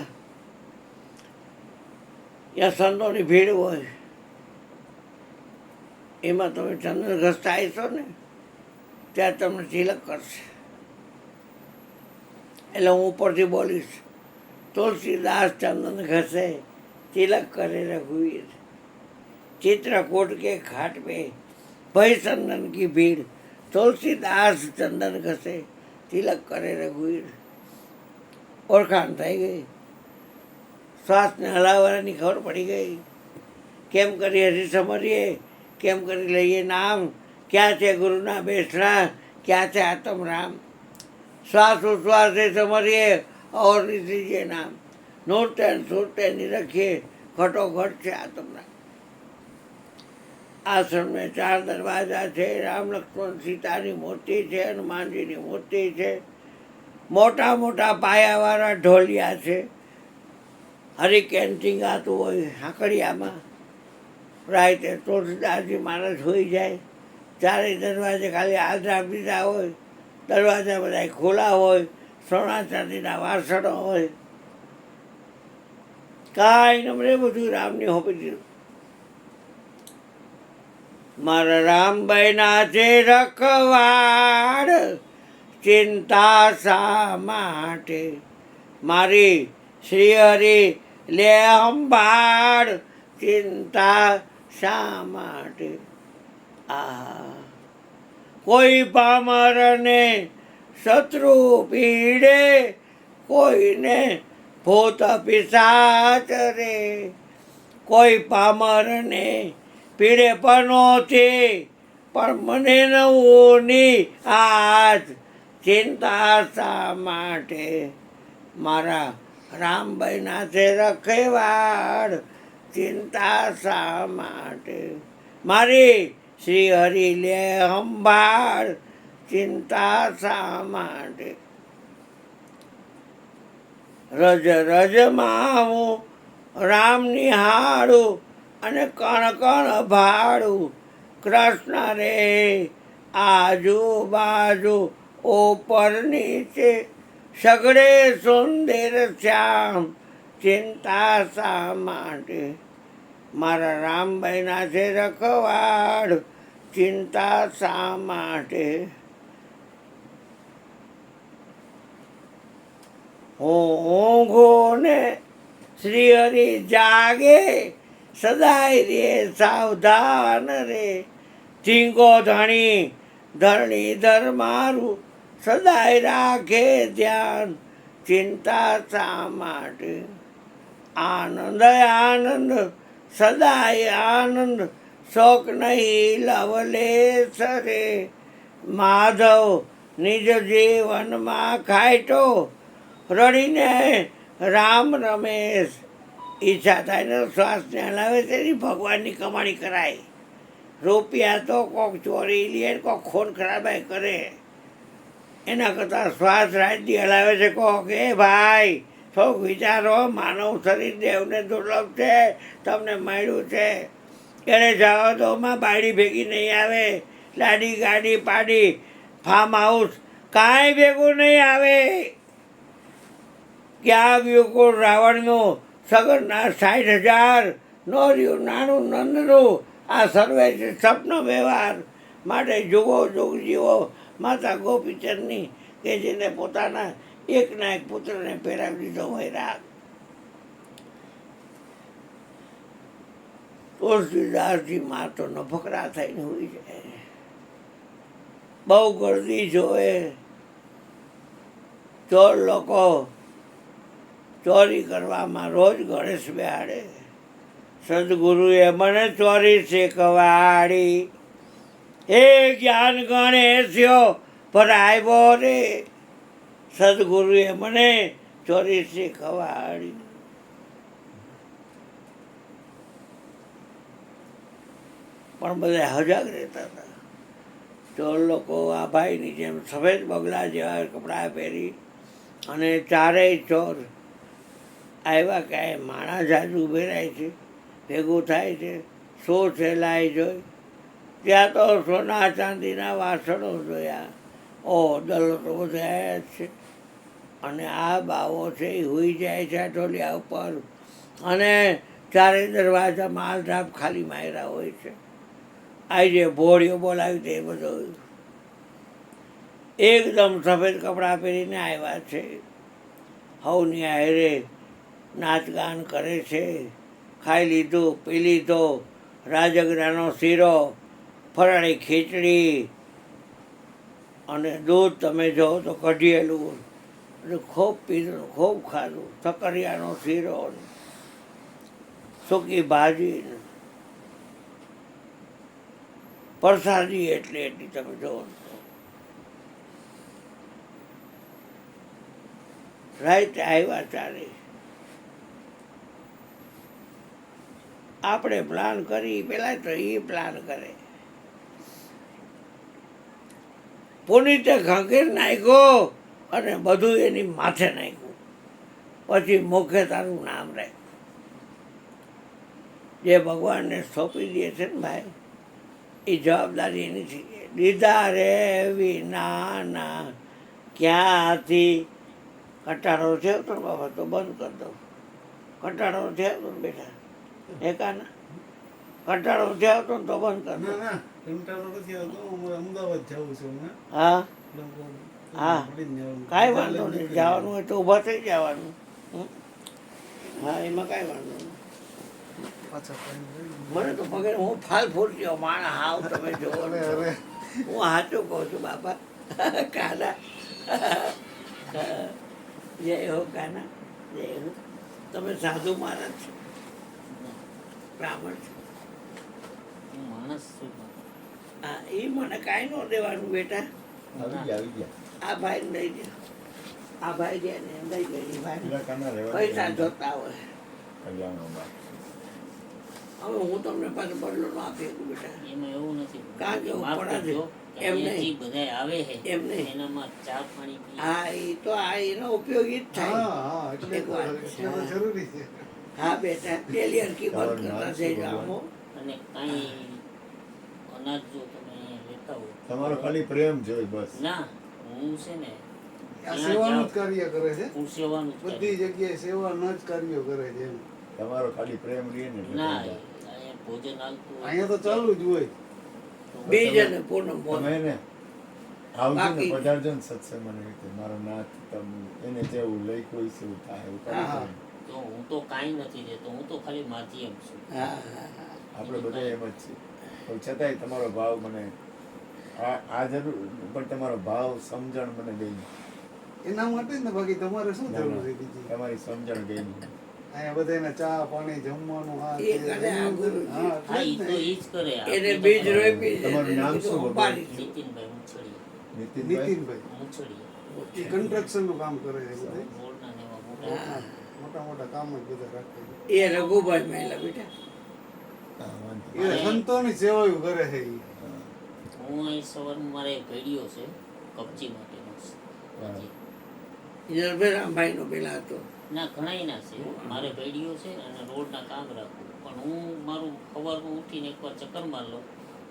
ત્યાં સંતોની ભીડ હોય, એમાં તમે ચંદન ઘસતા આવીશો ને ત્યાં તમને તિલક કરશે. એટલે હું ઉપરથી બોલીશ, तुलसीदास चंदन घसे तिलक करे रघुवीर, चित्रकूट के घाट पे भय चंदन की भीड़, तुलसीदास चंदन घसे तिलक करे रघुवीर. ઓળખાણ થઈ ગઈ, શ્વાસને હલાવવાની ખબર પડી ગઈ. કેમ કરી હરી સમરીએ, કેમ કરી લઈએ નામ, ક્યાં છે ગુરુના બેસણા, ક્યાં છે આત્મ રામ. શ્વાસ ઉશ્વાસે સમરીએ और लीजिए नाम, नोटे सोटे निरखिए घटोघट છે આત્મ રામ. આશ્રમ में 4 દરવાજા છે. રામ લક્ષ્મણ સીતાની મૂર્તિ છે, હનુમાનજીની મૂર્તિ છે, મોટા મોટા પાયાવાળા ઢોલિયા છે. હરિકેન ગાતું હોય હાકડિયામાં. રાતે તુલસીદાસજી મહારાજ હોઈ જાય. 4 દરવાજે ખાલી આદરા બીજા હોય, દરવાજા બધા ખુલ્લા હોય, સોના ચાંદીના વાસણો હોય, કાંઈ નમરે બધું રામની હોપી દીધું. મારા રામભાઈ ના છે રખવાડ, ચિંતા શા માટે, મારી શ્રી હરિ લે સંભાળ, ચિંતા શા માટે. આ કોઈ પામરને શત્રુ પીડે, કોઈને ભૂત પિશાચ રે, કોઈ પામરને પીડે પનોથી, પણ મને નવોની આજ, ચિંતા શા માટે. મારા રામભાઈ ના છે રખેવાડ, ચિંતા શા માટે, મારી શ્રી હરિ લે સંભાળ, ચિંતા શા માટે. રજ રજમાં હું રામ નિહાળું અને કણ કણ ભાડું, કૃષ્ણ રે આજુબાજુ ઉપર નીચે સગડે સુંદર શ્યામ ચિંતા શા માટે મારા રામભાઈના છે રખવાડ ચિંતા શા માટે ઊંઘો ને શ્રી હરિ જાગે સદાય રે સાવધાન રે ચીંગો ધણી ધરણીધર મારું સદાય રાખે ધ્યાન ચિંતા શા માટે આનંદ આનંદ સદાય આનંદ શોક નહીં લવલેશ રે માધવ નિજ જીવનમાં ખાઈટો રડીને રામ રમેશ ઈચ્છા થાય ને શ્વાસને હલાવે તેની ભગવાનની કમાણી કરાય રૂપિયા તો કોક ચોરી લે કોક ખૂન ખરાબાઈ કરે એના કરતાં શ્વાસ રાજ્ય હલાવે છે કોક એ ભાઈ થોડુંક વિચારો માનવ શરીર દેવને દુર્લભ છે તમને મળ્યું છે એને જવા દોમાં બાયડી ભેગી નહીં આવે લાડી ગાડી પાડી ફાર્મ હાઉસ કાંઈ ભેગું નહીં આવે ક્યાં વિકુળ રાવણનું સગનના 60,000 નો રહ્યું નાનું નંદનું આ સર્વે છે સપનો વ્યવહાર માટે જુગો જુગ જીવો માતા ગોપીચંદની કે જેને પોતાના એકના એક પુત્રને પહેરાવી દીધો હોય રાગ તુલસીદાસજી માં તો નફકરા થઈને હોય છે બહુ ગરદી જોવે ચોર લોકો ચોરી કરવામાં રોજ ગણેશ બેહાડે સદગુરુએ મને ચોરી શીખવાડી હે જ્ઞાન ગણેશ્યો ભરાવ્યો રે સદગુરુએ મને ચોરી શીખવાડી પણ બધા હજાગ રહેતા હતા ચોર લોકો આ ભાઈની જેમ સફેદ બગલા જેવા કપડાં પહેરી અને ચારેય ચોર આવ્યા કાંઈ માણસ જાજુ ઉભેરાય છે ભેગું થાય છે શું છે લાઈ જોઈ ત્યાં તો સોના ચાંદીના વાસણો જોયા દલો તો બધા જ છે અને આ બાવો છે એ હોઈ જાય છે ઢોલિયા ઉપર અને ચારે દરવાજા માલધામ ખાલી માર્યા હોય છે આ જે ભોળીઓ બોલાવી તે બધો એકદમ સફેદ કપડાં પહેરીને આવ્યા છે હવની હારે નાચગાન કરે છે ખાઈ લીધું પી લીધો રાજગરાનો શીરો ફરાળી ખીચડી અને દૂધ તમે જો તો કઢિયેલું એટલે ખૂબ પીધું ખૂબ ખાધું સકરિયાનો શીરો સૂકી ભાજી પ્રસાદી એટલી તમે જોવો રાઈતે આવ્યા ચારે આપણે પ્લાન કરી પેલા તો એ પ્લાન કરે પુનિતે ખંખેર નાખ્યો અને બધું એની માથે નાખ્યું પછી મુખે તારું નામ રાખ્યું જે ભગવાનને સોંપી દે છે ને ભાઈ એ જવાબદારી એની થઈ ગઈ દીધા રે વિના ક્યાંથી કંટાળો થયો તો બાબા તો બંધ કરી દઉં કંટાળો થયો તો બેઠા એકાના કંટાળો થયો તો બંધ કરી દઉં હા હા કાંઈ વાંધો નહીં જવાનું હોય તો ઊભા થઈ જવાનું હા એમાં કાંઈ વાંધો નહીં મને તો પગે હું ફાલ ફૂટજો માણા હાવ તમે જો હું સાચું કહું છું બાપા કાના જય હો કાના જય હો તમે સાધુ મહારાજ છો બ્રાહ્મણ છો માણસ છું હા એ મને કાંઈ ન દેવાનું બેટા આ ભાઈ લઈ ગયા આ ભાઈ ગયા ને એમ લઈ ગઈ ભાઈ પૈસા જોતા હોય હવે હું તમને પાછું બદલો ન આપી શકું બેટા એમાં એવું નથી કારણ કે માફ ઉપડા છે કરજો. એમ અહીંયાથી નહીં બધાય આવે છે એમ નહીં એનામાં ચા પાણી પીએ. હા એ તો આ એનો ઉપયોગી જ થાય એક વાત છે. હા બેટા ડેલી હરકી બંધ કરતા જઈ જાઓ અને કાંઈ અનાજ જો તમે અહીંયા લેતા હો તમારો ખાલી પ્રેમ જોઈ બસ. ના હું છે ને આ ત્યાં સેવાનું જ જાઉં, કાર્ય કરે છે, હું સેવાનું જ બધી કરું. જગ્યાએ સેવાના જ કાર્યો કરે છે એમ. તમારો ખાલી પ્રેમ રહે ને એટલે ના થઈ જાય. અહીંયા ભોજન હાલતું હોય. અહીંયા તો ચાલુ જ હોય. બીજ અને પૂનમ તમે એને આવજો ને બાકી- પધારજો ને સત્સંગમાં ને રીતે મારો નાથ એને જેવું લખ્યું હોય છે એવું થાય એવું કરી હા. દો. તો હું તો કાંઈ નથી દેતો, હું તો ખાલી માધ્યમ છું. હા હા હા આપણે બધા એમ જ છીએ પણ છતાંય તમારો ભાવ મને આ જરૂર પણ તમારો ભાવ સમજણ મને ગઈ એના માટે જ ને, બાકી તમારે શું ના, જરૂર ના. છે બીજી? તમારી સમજણ ગઈ અહીંયા બધાને ચા પાણી જમવાનું આ એ તે કરે આ ગુરુ. હા, હા એટલે ઈ જ તો ને. ઈ જ કરે. એને આપણે બીજ તો રોપી છે તમારું નામ એને શું કીધું ભગવાન? ઉપાડી છે. નીતિનભાઈ મુછડીયા. નીતિનભાઈ નીતિનભાઈ મુછડીયા. એ કન્સ્ટ્રક્શન નું કામ કરે છે બધે. રોડના ને એવા મોટા હા. મોટા મોટા કામ જ બધા રાખે છે. એ રઘુભાઈ મહિલા બેટા હા, વાંધો એ સંતોની સેવાયું કરે છે ઈ. હા. હું અહીં સવારમાં મારે એક ભેડિયો છે કપચી માટેનો. હા. નરભેરામભાઈ નો પેલા હતો ના ઘણાય ના છે મારે ભેડિયો છે અને રોડના કામ રાખું પણ હું મારું સવારમાં ઉઠીને એકવાર ચક્કર માર લઉં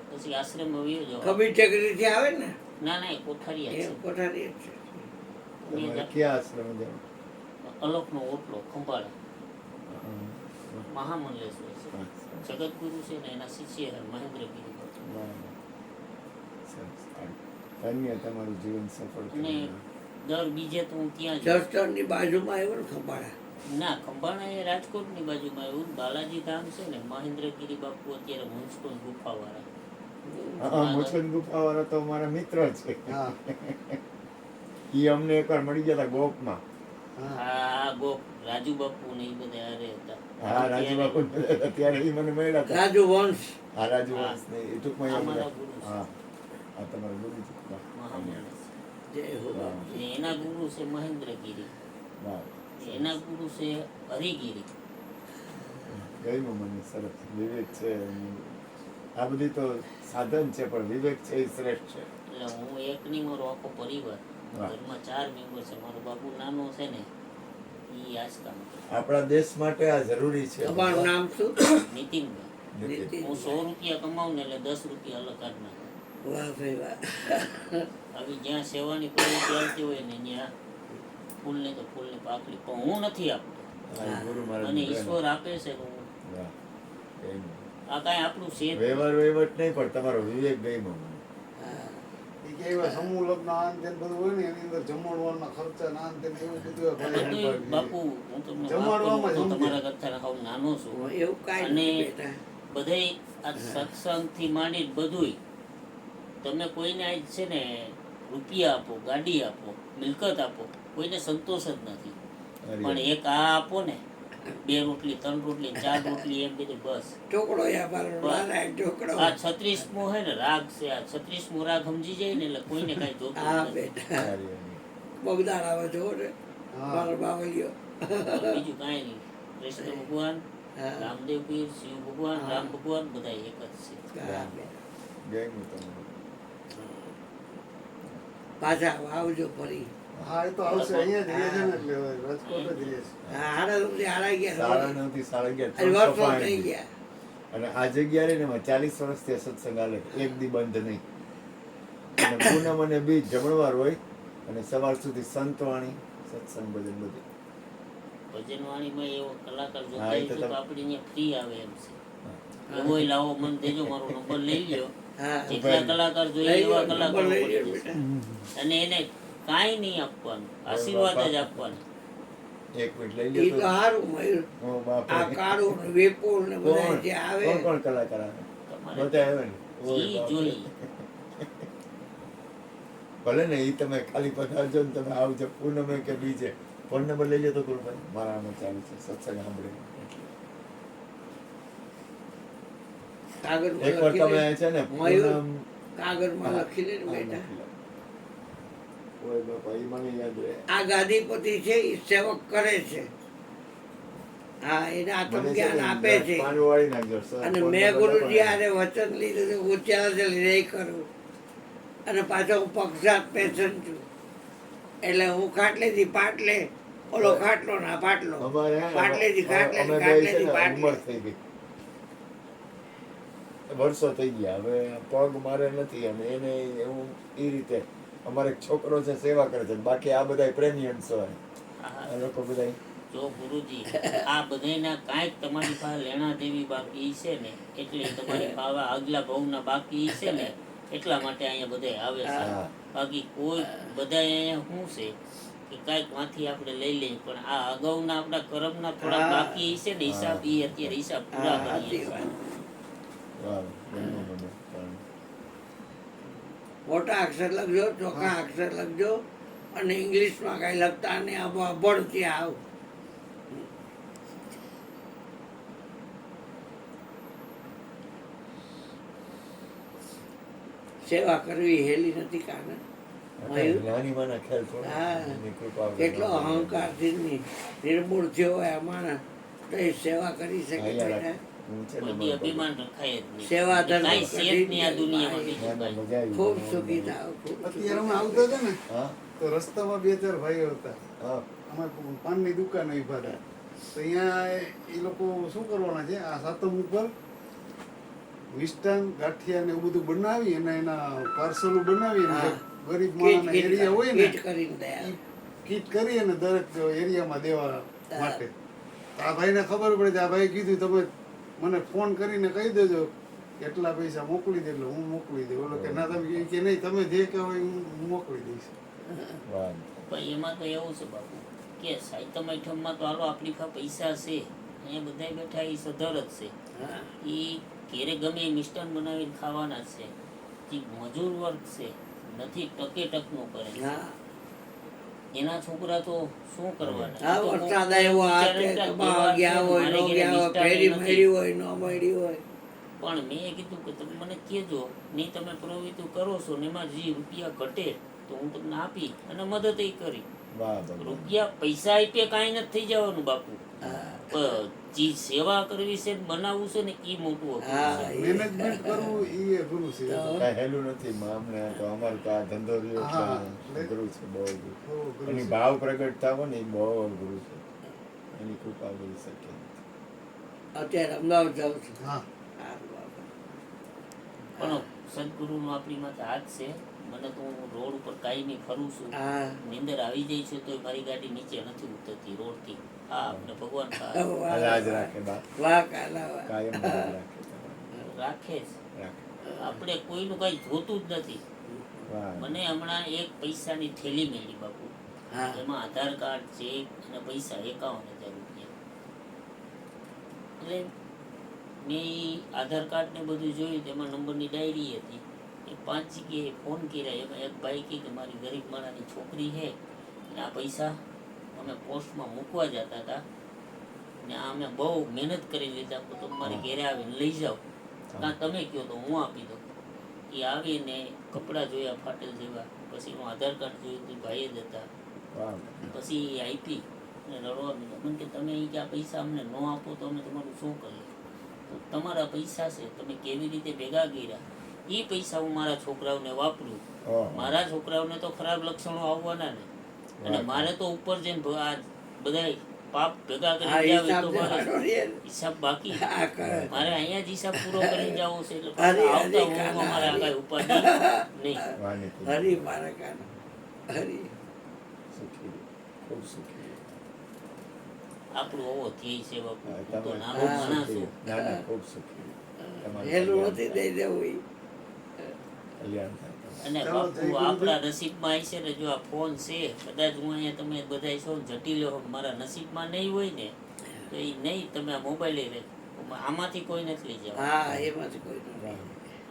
પછી આશ્રમમાં વયો જાઉં. કબીર ટેકરી થી આવે ને ના ના એ કોઠારિયા એ છે. કોઠારી જ છે તમારે ક્યાં આશ્રમ જાવ? અલોકનો ઓટલો ખંભાળા હા. મહામંડલેશ્વર છે. જગતગુરુ છે ને એના શિષ્ય છે મહેન્દ્રગીરી. વાહ. સરસ. ધન્ય તમારું જીવન સફળ અને થયું. દર બીજે તો હું ત્યાં જ જસદણ ની બાજુમાં આવ્યો ને ખંભાળા ના ખંભાળા એ રાજકોટની બાજુમાં એવું બાલાજી ધામ છે ને મહેન્દ્રગીરી બાપુ અત્યારે મુંજકોટ ગુફાવાળા. હા, મુછન ગુફાવાળા તો મારા મિત્ર છે. હા ઈ અમને એકવાર મળી ગયા હતા ગોપમાં. હા આ ગોપ રાજુ બાપુ ને એ બધા હારે હતા. હા, રાજુબાપુ ત્યારે ઈ મને મળ્યા હતા. રાજુ વંશ હા, રાજુ વંશ ને એ ટૂંકમાં આ યાદ મારા હતા. ગુરુ છે. હા, આ તમારા ગુરુ છે. વાહ. મહામંડલેશ્વર. જય હો વાહ. ને એના ગુરુ છે મહેન્દ્રગીરી. વાહ. એના ગુરુ છે હરિગીરી. ગયું મને સરસ વિવેક છે. આ બધી તો સાધન છે પણ વિવેક છે એ શ્રેષ્ઠ છે. એટલે હું એકની મારો આખો પરિવાર વાહ. ઘરમાં 4 મેમ્બર છે. મારો બાબુ નાનો છે ને ઈ આજ કામ કરે. આપણા દેશ માટે આ જરૂરી છે. તમારું નામ શું નીતિનભાઈ. નીતિન. નીતિન. હું 100 રૂપિયા કમાઉં ને એટલે 10 રૂપિયા અલગ કાઢ નાખું. વાહ ભાઈ વાહ આવી જ્યાં સેવાની પ્રવૃત્તિ આવતી હોય ને ત્યાં ફૂલને તો ફૂલની પાકડી પણ હું નથી આપતો. આ ગુરુ મહારાજ અને નું પ્રેમ. ઈશ્વર આપે છે ને હું વાહ. એમ. આ કાંઈ આપણું છે જ નહીં. વ્યવહાર વહીવટ નહીં પણ તમારો વિવેક ગયો મને. હા. ઈ કે એવા સમૂહ લગ્ન આન તેન બધું હોય ને એની અંદર જમણવારના ખર્ચા ને આન તેન એવું બધું આ હોય. બધુંય બાપુ હું તમને વાત જમાડવામાં કરું, હું સમજે. તમારા કરતા હાવ નાનો છું. એવું કાંઈ નથી અને બેટા બધાય આ સત્સંગથી માંડી બધુંય તમે કોઈને આજ છે ને રૂપિયા આપો, ગાડી આપો, મિલકત આપો, કોઈને સંતોષ જ નથી. અરે. પણ એક આ આપો ને 2 રોટલી 3 રોટલી 4 રોટલી એમ કીધું બસ. ચોકડો યાર નારાયણ ચોકડો આ 36મો હે ને રાગ છે. આ 36મો રાગ સમજી જાય ને એટલે કોઈને કાંઈ જોતું હા નથી. બેટા અરે, અરે. બગદાર આવે છો ને હા. મારો બાવલિયો બીજું કાંઈ નહીં. કૃષ્ણ ભગવાન, હા. રામદેવ પીર, શિવ ભગવાન, હા. રામ ભગવાન બધા એક જ છે. હા, બેટા. ગયું તમારું. પાછા આવજો ફરી હા એ તો આવશે, અહીંયા જ રહે છે ને એટલે હવે રાજકોટ જ રહે છે. હા હાડા સુધી હાડા ગયા સાડા 9 થી 11:30 આજે વર્ષો 305 થઈ ગયા અને આ જગ્યા રહી ને એમાં 40 વર્ષથી આ સત્સંગ હાલે એક દી બંધ નહીં. અને પૂનમ અને બીજ જમણવાર હોય અને સવાર સુધી સંતવાણી સત્સંગ ભજન બધું. ભજનવાણીમાં એવો કલાકાર હા, જોતા એ તો હોય તો તમે- આપણે અહીંયા ફ્રી આવે એમ છે. હા. એવોય લાવો મને દેજો, મારો નંબર લઈ લ્યો. હા જેટલા કલાકાર જોઈએ લઈ એવા લો, કલાકારો નંબર લઈ મળી લો જશે. બેટા અને એને કાંઈ નહીં આપવાનું, આશીર્વાદ જ આપવાના. એક મિનિટ લઈ એ લ્યો તો તો. સારું મયુર ઓ બાપ આ રે. કાળું ને વેપુર ને બધા કોણ જે આવે કોણ કલાકાર આવે? તમારે બધા આવે ને ઓય ઈ બાપ રે. જોઈએ. ભલે ને ઈ તમે ખાલી પધારજો ને તમે આવજો પૂનમે કે બીજે ફોન નંબર લઈ લો તો ગુરુભાઈ મારા આમાં ચાલુ છે સત્સંગ સાંભળે કાગળમાં એકવાર લખી તમે લે. છે ને મયુર પૂનમ કાગળમાં લખી લે ને બેટા ઓય બાપા ઈ મને યાદ રહે. આ ગાદીપતિ છે એ સેવક કરે છે હા એને મને આત્મ છે જ્ઞાન ને આપે છે પાણી વાળી નાખજો સર. અને ફોન મેં નંબર ગુરુજી લખો. આને વચન લીધું છે હું ત્યાં નહીં કરું અને પાછો હું પક્ષાત પેશન્ટ છું એટલે હું ખાટલેથી પાટલે ઓલો ખાટલો ના પાટલો અમારે હે ને, પાટલેથી ખાટલે અમે બે છે ખાટલેથી ને પાટલે ઉંમર થઈ ગઈ. વર્ષો થઈ ગયા. હવે પગ મારે નથી અને એને એવું એ રીતે અમારે એક છોકરો છે સેવા કરે છે, બાકી આ બધા પ્રેમિયન્સ હોય હા. આ લોકો બધા. જો ગુરુજી આ બધાયના કાંઈક તમારી પાસે લેણા દેવી બાકી છે ને, એટલે તમારી પાસે આગલા ભાવના બાકી છે ને, એટલા માટે અહીંયા બધા આવે છે. હા. બાકી કોઈ બધા અહીંયા શું છે કે કાંઈક માંથી આપણે લઈ લઈએ, પણ આ અગાઉના આપણા કર્મના થોડા હા. બાકી છે ને હિસાબ, એ અત્યારે હિસાબ પૂરા હા, કરીએ સાચી છીએ. વાત. વાહ, ઘણું બધું. મોટા અક્ષર લખજો, ચોખ્ખા અક્ષર લખજો, અને ઇંગ્લિશમાં કાંઈ લખતા નહીં. આ ભણતી આવ. સેવા કરવી હેલી નથી કાને. મયુર? નાની માના ખ્યાલ થોડો હા. એની કૃપા વગર કેટલો ના થાય. અહંકારથી નિર્મૂળ થયો હોય આ માણસ, તો એ સેવા કરી શકે હા, છે યાર, ને. હું છે ને કોઈ દી અભિમાન રખાય જ નહીં. સેવા ધર્મ કાંઈ છે જ નહીં આ દુનિયામાં કરી બીજું ના, ના, કાંઈ. મજા આવી. ખૂબ સુખી થાવ, ખૂબ અત્યારે અમે સુખી આવતા હતા ને હા તો રસ્તામાં બે ચાર ભાઈઓ હતા. હા અમે પાનની દુકાને ઊભા હતા. તો અહીંયા એ લોકો શું કરવાના છે, આ સાતમ ઉપર મિષ્ટાન ગાંઠિયા ને એવું બધું બનાવી અને એના પાર્સલો બનાવી અને હા. ગરીબ કીટ માણસના એરિયા હોય ને કીટ કરીને દયા. કીટ કરી અને દરેક એરિયામાં દેવા માટે. તો આ ભાઈને ખબર પડે છે, આ ભાઈ કીધું તમે મને ફોન કરીને કહી દેજો કેટલા પૈસા મોકલી દે, એટલે હું મોકલી દઉં. ઓલો કે ના, તમે કે નહીં, તમે જે કહો એ હું મોકલી દઈશ. વાહ. પણ એમાં તો એવું છે બાપુ કે સાહિત્ય આઈટમમાં તો હાલો આપણી પાસે પૈસા છે, અહીંયા બધા બેઠા એ સધર જ છે. હા. એ ઘેરે ગમે એ મિષ્ટાન બનાવીને ખાવાના જ છે. જે મજૂર વર્ગ છે નથી ટકે ટકનું કરે છે. હા. એના છોકરા તો શું કરવાના? હા, એ તો વરસાદ આવ્યો, આ તે બિચારા કમાવા ગયા હોય, મારે ન ઘરે ગયા હોય, મિષ્ટાન ફેરી નથી. મળી હોય, ન મળી હોય. પણ મેં કીધું કે તમે મને કહેજો, નહીં તમે પ્રવૃત્તિ કરો છો ને એમાં જે રૂપિયા ઘટે તો હું તમને આપી અને મદદ કરી. વાહ ભગવાન. રૂપિયા પૈસા આપીએ કાંઈ નથી થઈ જવાનું બાપુ. હા. પણ જે સેવા કરવી છે, બનાવવું છે ને એ મોટું અઘરું હા, છે. એ- મેનેજમેન્ટ કરવું એ અઘરું છે. કાંઈ હેલું નથી અમને તો. અમારે તો આ ધંધો રહ્યો હા. એટલે અઘરું છે, બહુ અઘરું. બહુ અઘરું એની છે. ભાવ પ્રગટતા હોય ને એ બહુ અઘરું છે. એની કૃપા કરી શકે. અત્યારે અમદાવાદ જાઉં છું. હા. સારું બાપા. પણ સદગુરુનો આપણી માથે હાથ છે. મને તો હું રોડ ઉપર કાયમી ફરું છું. હા. નીંદર આવી જાય છે તો મારી ગાડી નીચે નથી ઉતરતી રોડથી. હા, આપણે ભગવાન વાહ, લાજ વાહ. રાખે બા. વાહ, કાલા વાહ. કાયમ લાજ રાખે તમારે. રાખે છે. રાખે. આપણે કોઈનું કાંઈ જોતું જ નથી. વાહ. મને હમણાં એક પૈસાની થેલી મળી બાપુ. હા. એમાં આધાર કાર્ડ, ચેક અને પૈસા 51,000 રૂપિયા. એટલે મેં ઈ આધાર કાર્ડ ને બધું જોયું, તેમાં નંબરની ડાયરી હતી. એ 5 જગ્યાએ ફોન કર્યા. એમાં એક ભાઈ કહે કે મારી ગરીબ માણાની છોકરી છે અને આ પૈસા અમે પોસ્ટમાં મૂકવા જતા હતા ને આ અમે બહુ મહેનત કરી લીધા, તો તમે મારી ઘેરે આવીને લઈ જાઓ, કાં તમે કહો તો હું આપી દઉં. એ આવીને કપડાં જોયા ફાટેલ જેવા, પછી એનું આધાર કાર્ડ જોયું તો ભાઈ જ હતા. વાહ. પછી એ આપી અને રડવા માંડ્યા. મને કે તમે અહીં કે આ પૈસા અમને ન આપો તો અમે તમારું શું કરીએ? તો તમારા પૈસા છે, તમે કેવી રીતે ભેગા કર્યા એ પૈસા હું મારા છોકરાઓને વાપરું. ઓહો. મારા છોકરાઓને તો ખરાબ લક્ષણો આવવાના ને, અને મારે તો ઉપર જઈને આ બધા પાપ ભેગા હા, કરી જાવ હિસાબ તો મારે દેવાનો રે. હિસાબ બાકી. હા, કરે. મારે અહીંયા જ હિસાબ પૂરો કરીને જવો છે, એટલે હરી, પાછા હરી, આવતા હોમાં મારે આ કાંઈ ઉપાધિ નહીં. વાણી થઈ. હરી મારા કાના. હરી. સુખી રહે. ખૂબ સુખી રહે. આપણું આવો ધ્યેય છે બાપુ. હા, હું તો તમે નાનો ખૂબ માણસ સુખી છું. રહે. ના, ના, ખૂબ સુખી રહે. તમારું હેલું કલ્યાણ નથી થાય. દઈ દેવું ઈ. કલ્યાણ થાય તમારું. અને ચાલો, બાપુ જય ગુરુદેવ. આપણા નસીબમાં છે ને, જો આ ફોન છે, કદાચ હું અહીંયા તમે બધા છો જટિલો હો, મારા નસીબમાં નહીં હોય ને તો એ નહીં, તમે આ મોબાઈલ રહે આમાંથી કોઈ નથી લઈ જાવ. હા, એમાંથી કોઈ નથી.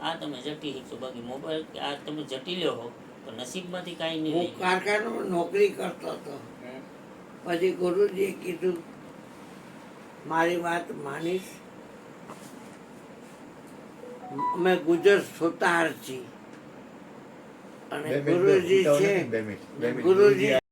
આ તમે જટી છો, બાકી મોબાઈલ આ તમે જટિલો હો પણ નસીબમાંથી કાંઈ નહીં હું લઈ જાવ. કારખાનામાં નોકરી કરતો હતો. પછી ગુરુજીએ કીધું મારી વાત માનીશ, અમે ગુજર સુતાર છીએ અને બે મિનિટ, ગુરુજી ઉતાવળ છે નથી, બે મિનિટ, બે મિનિટ. ગુરુજી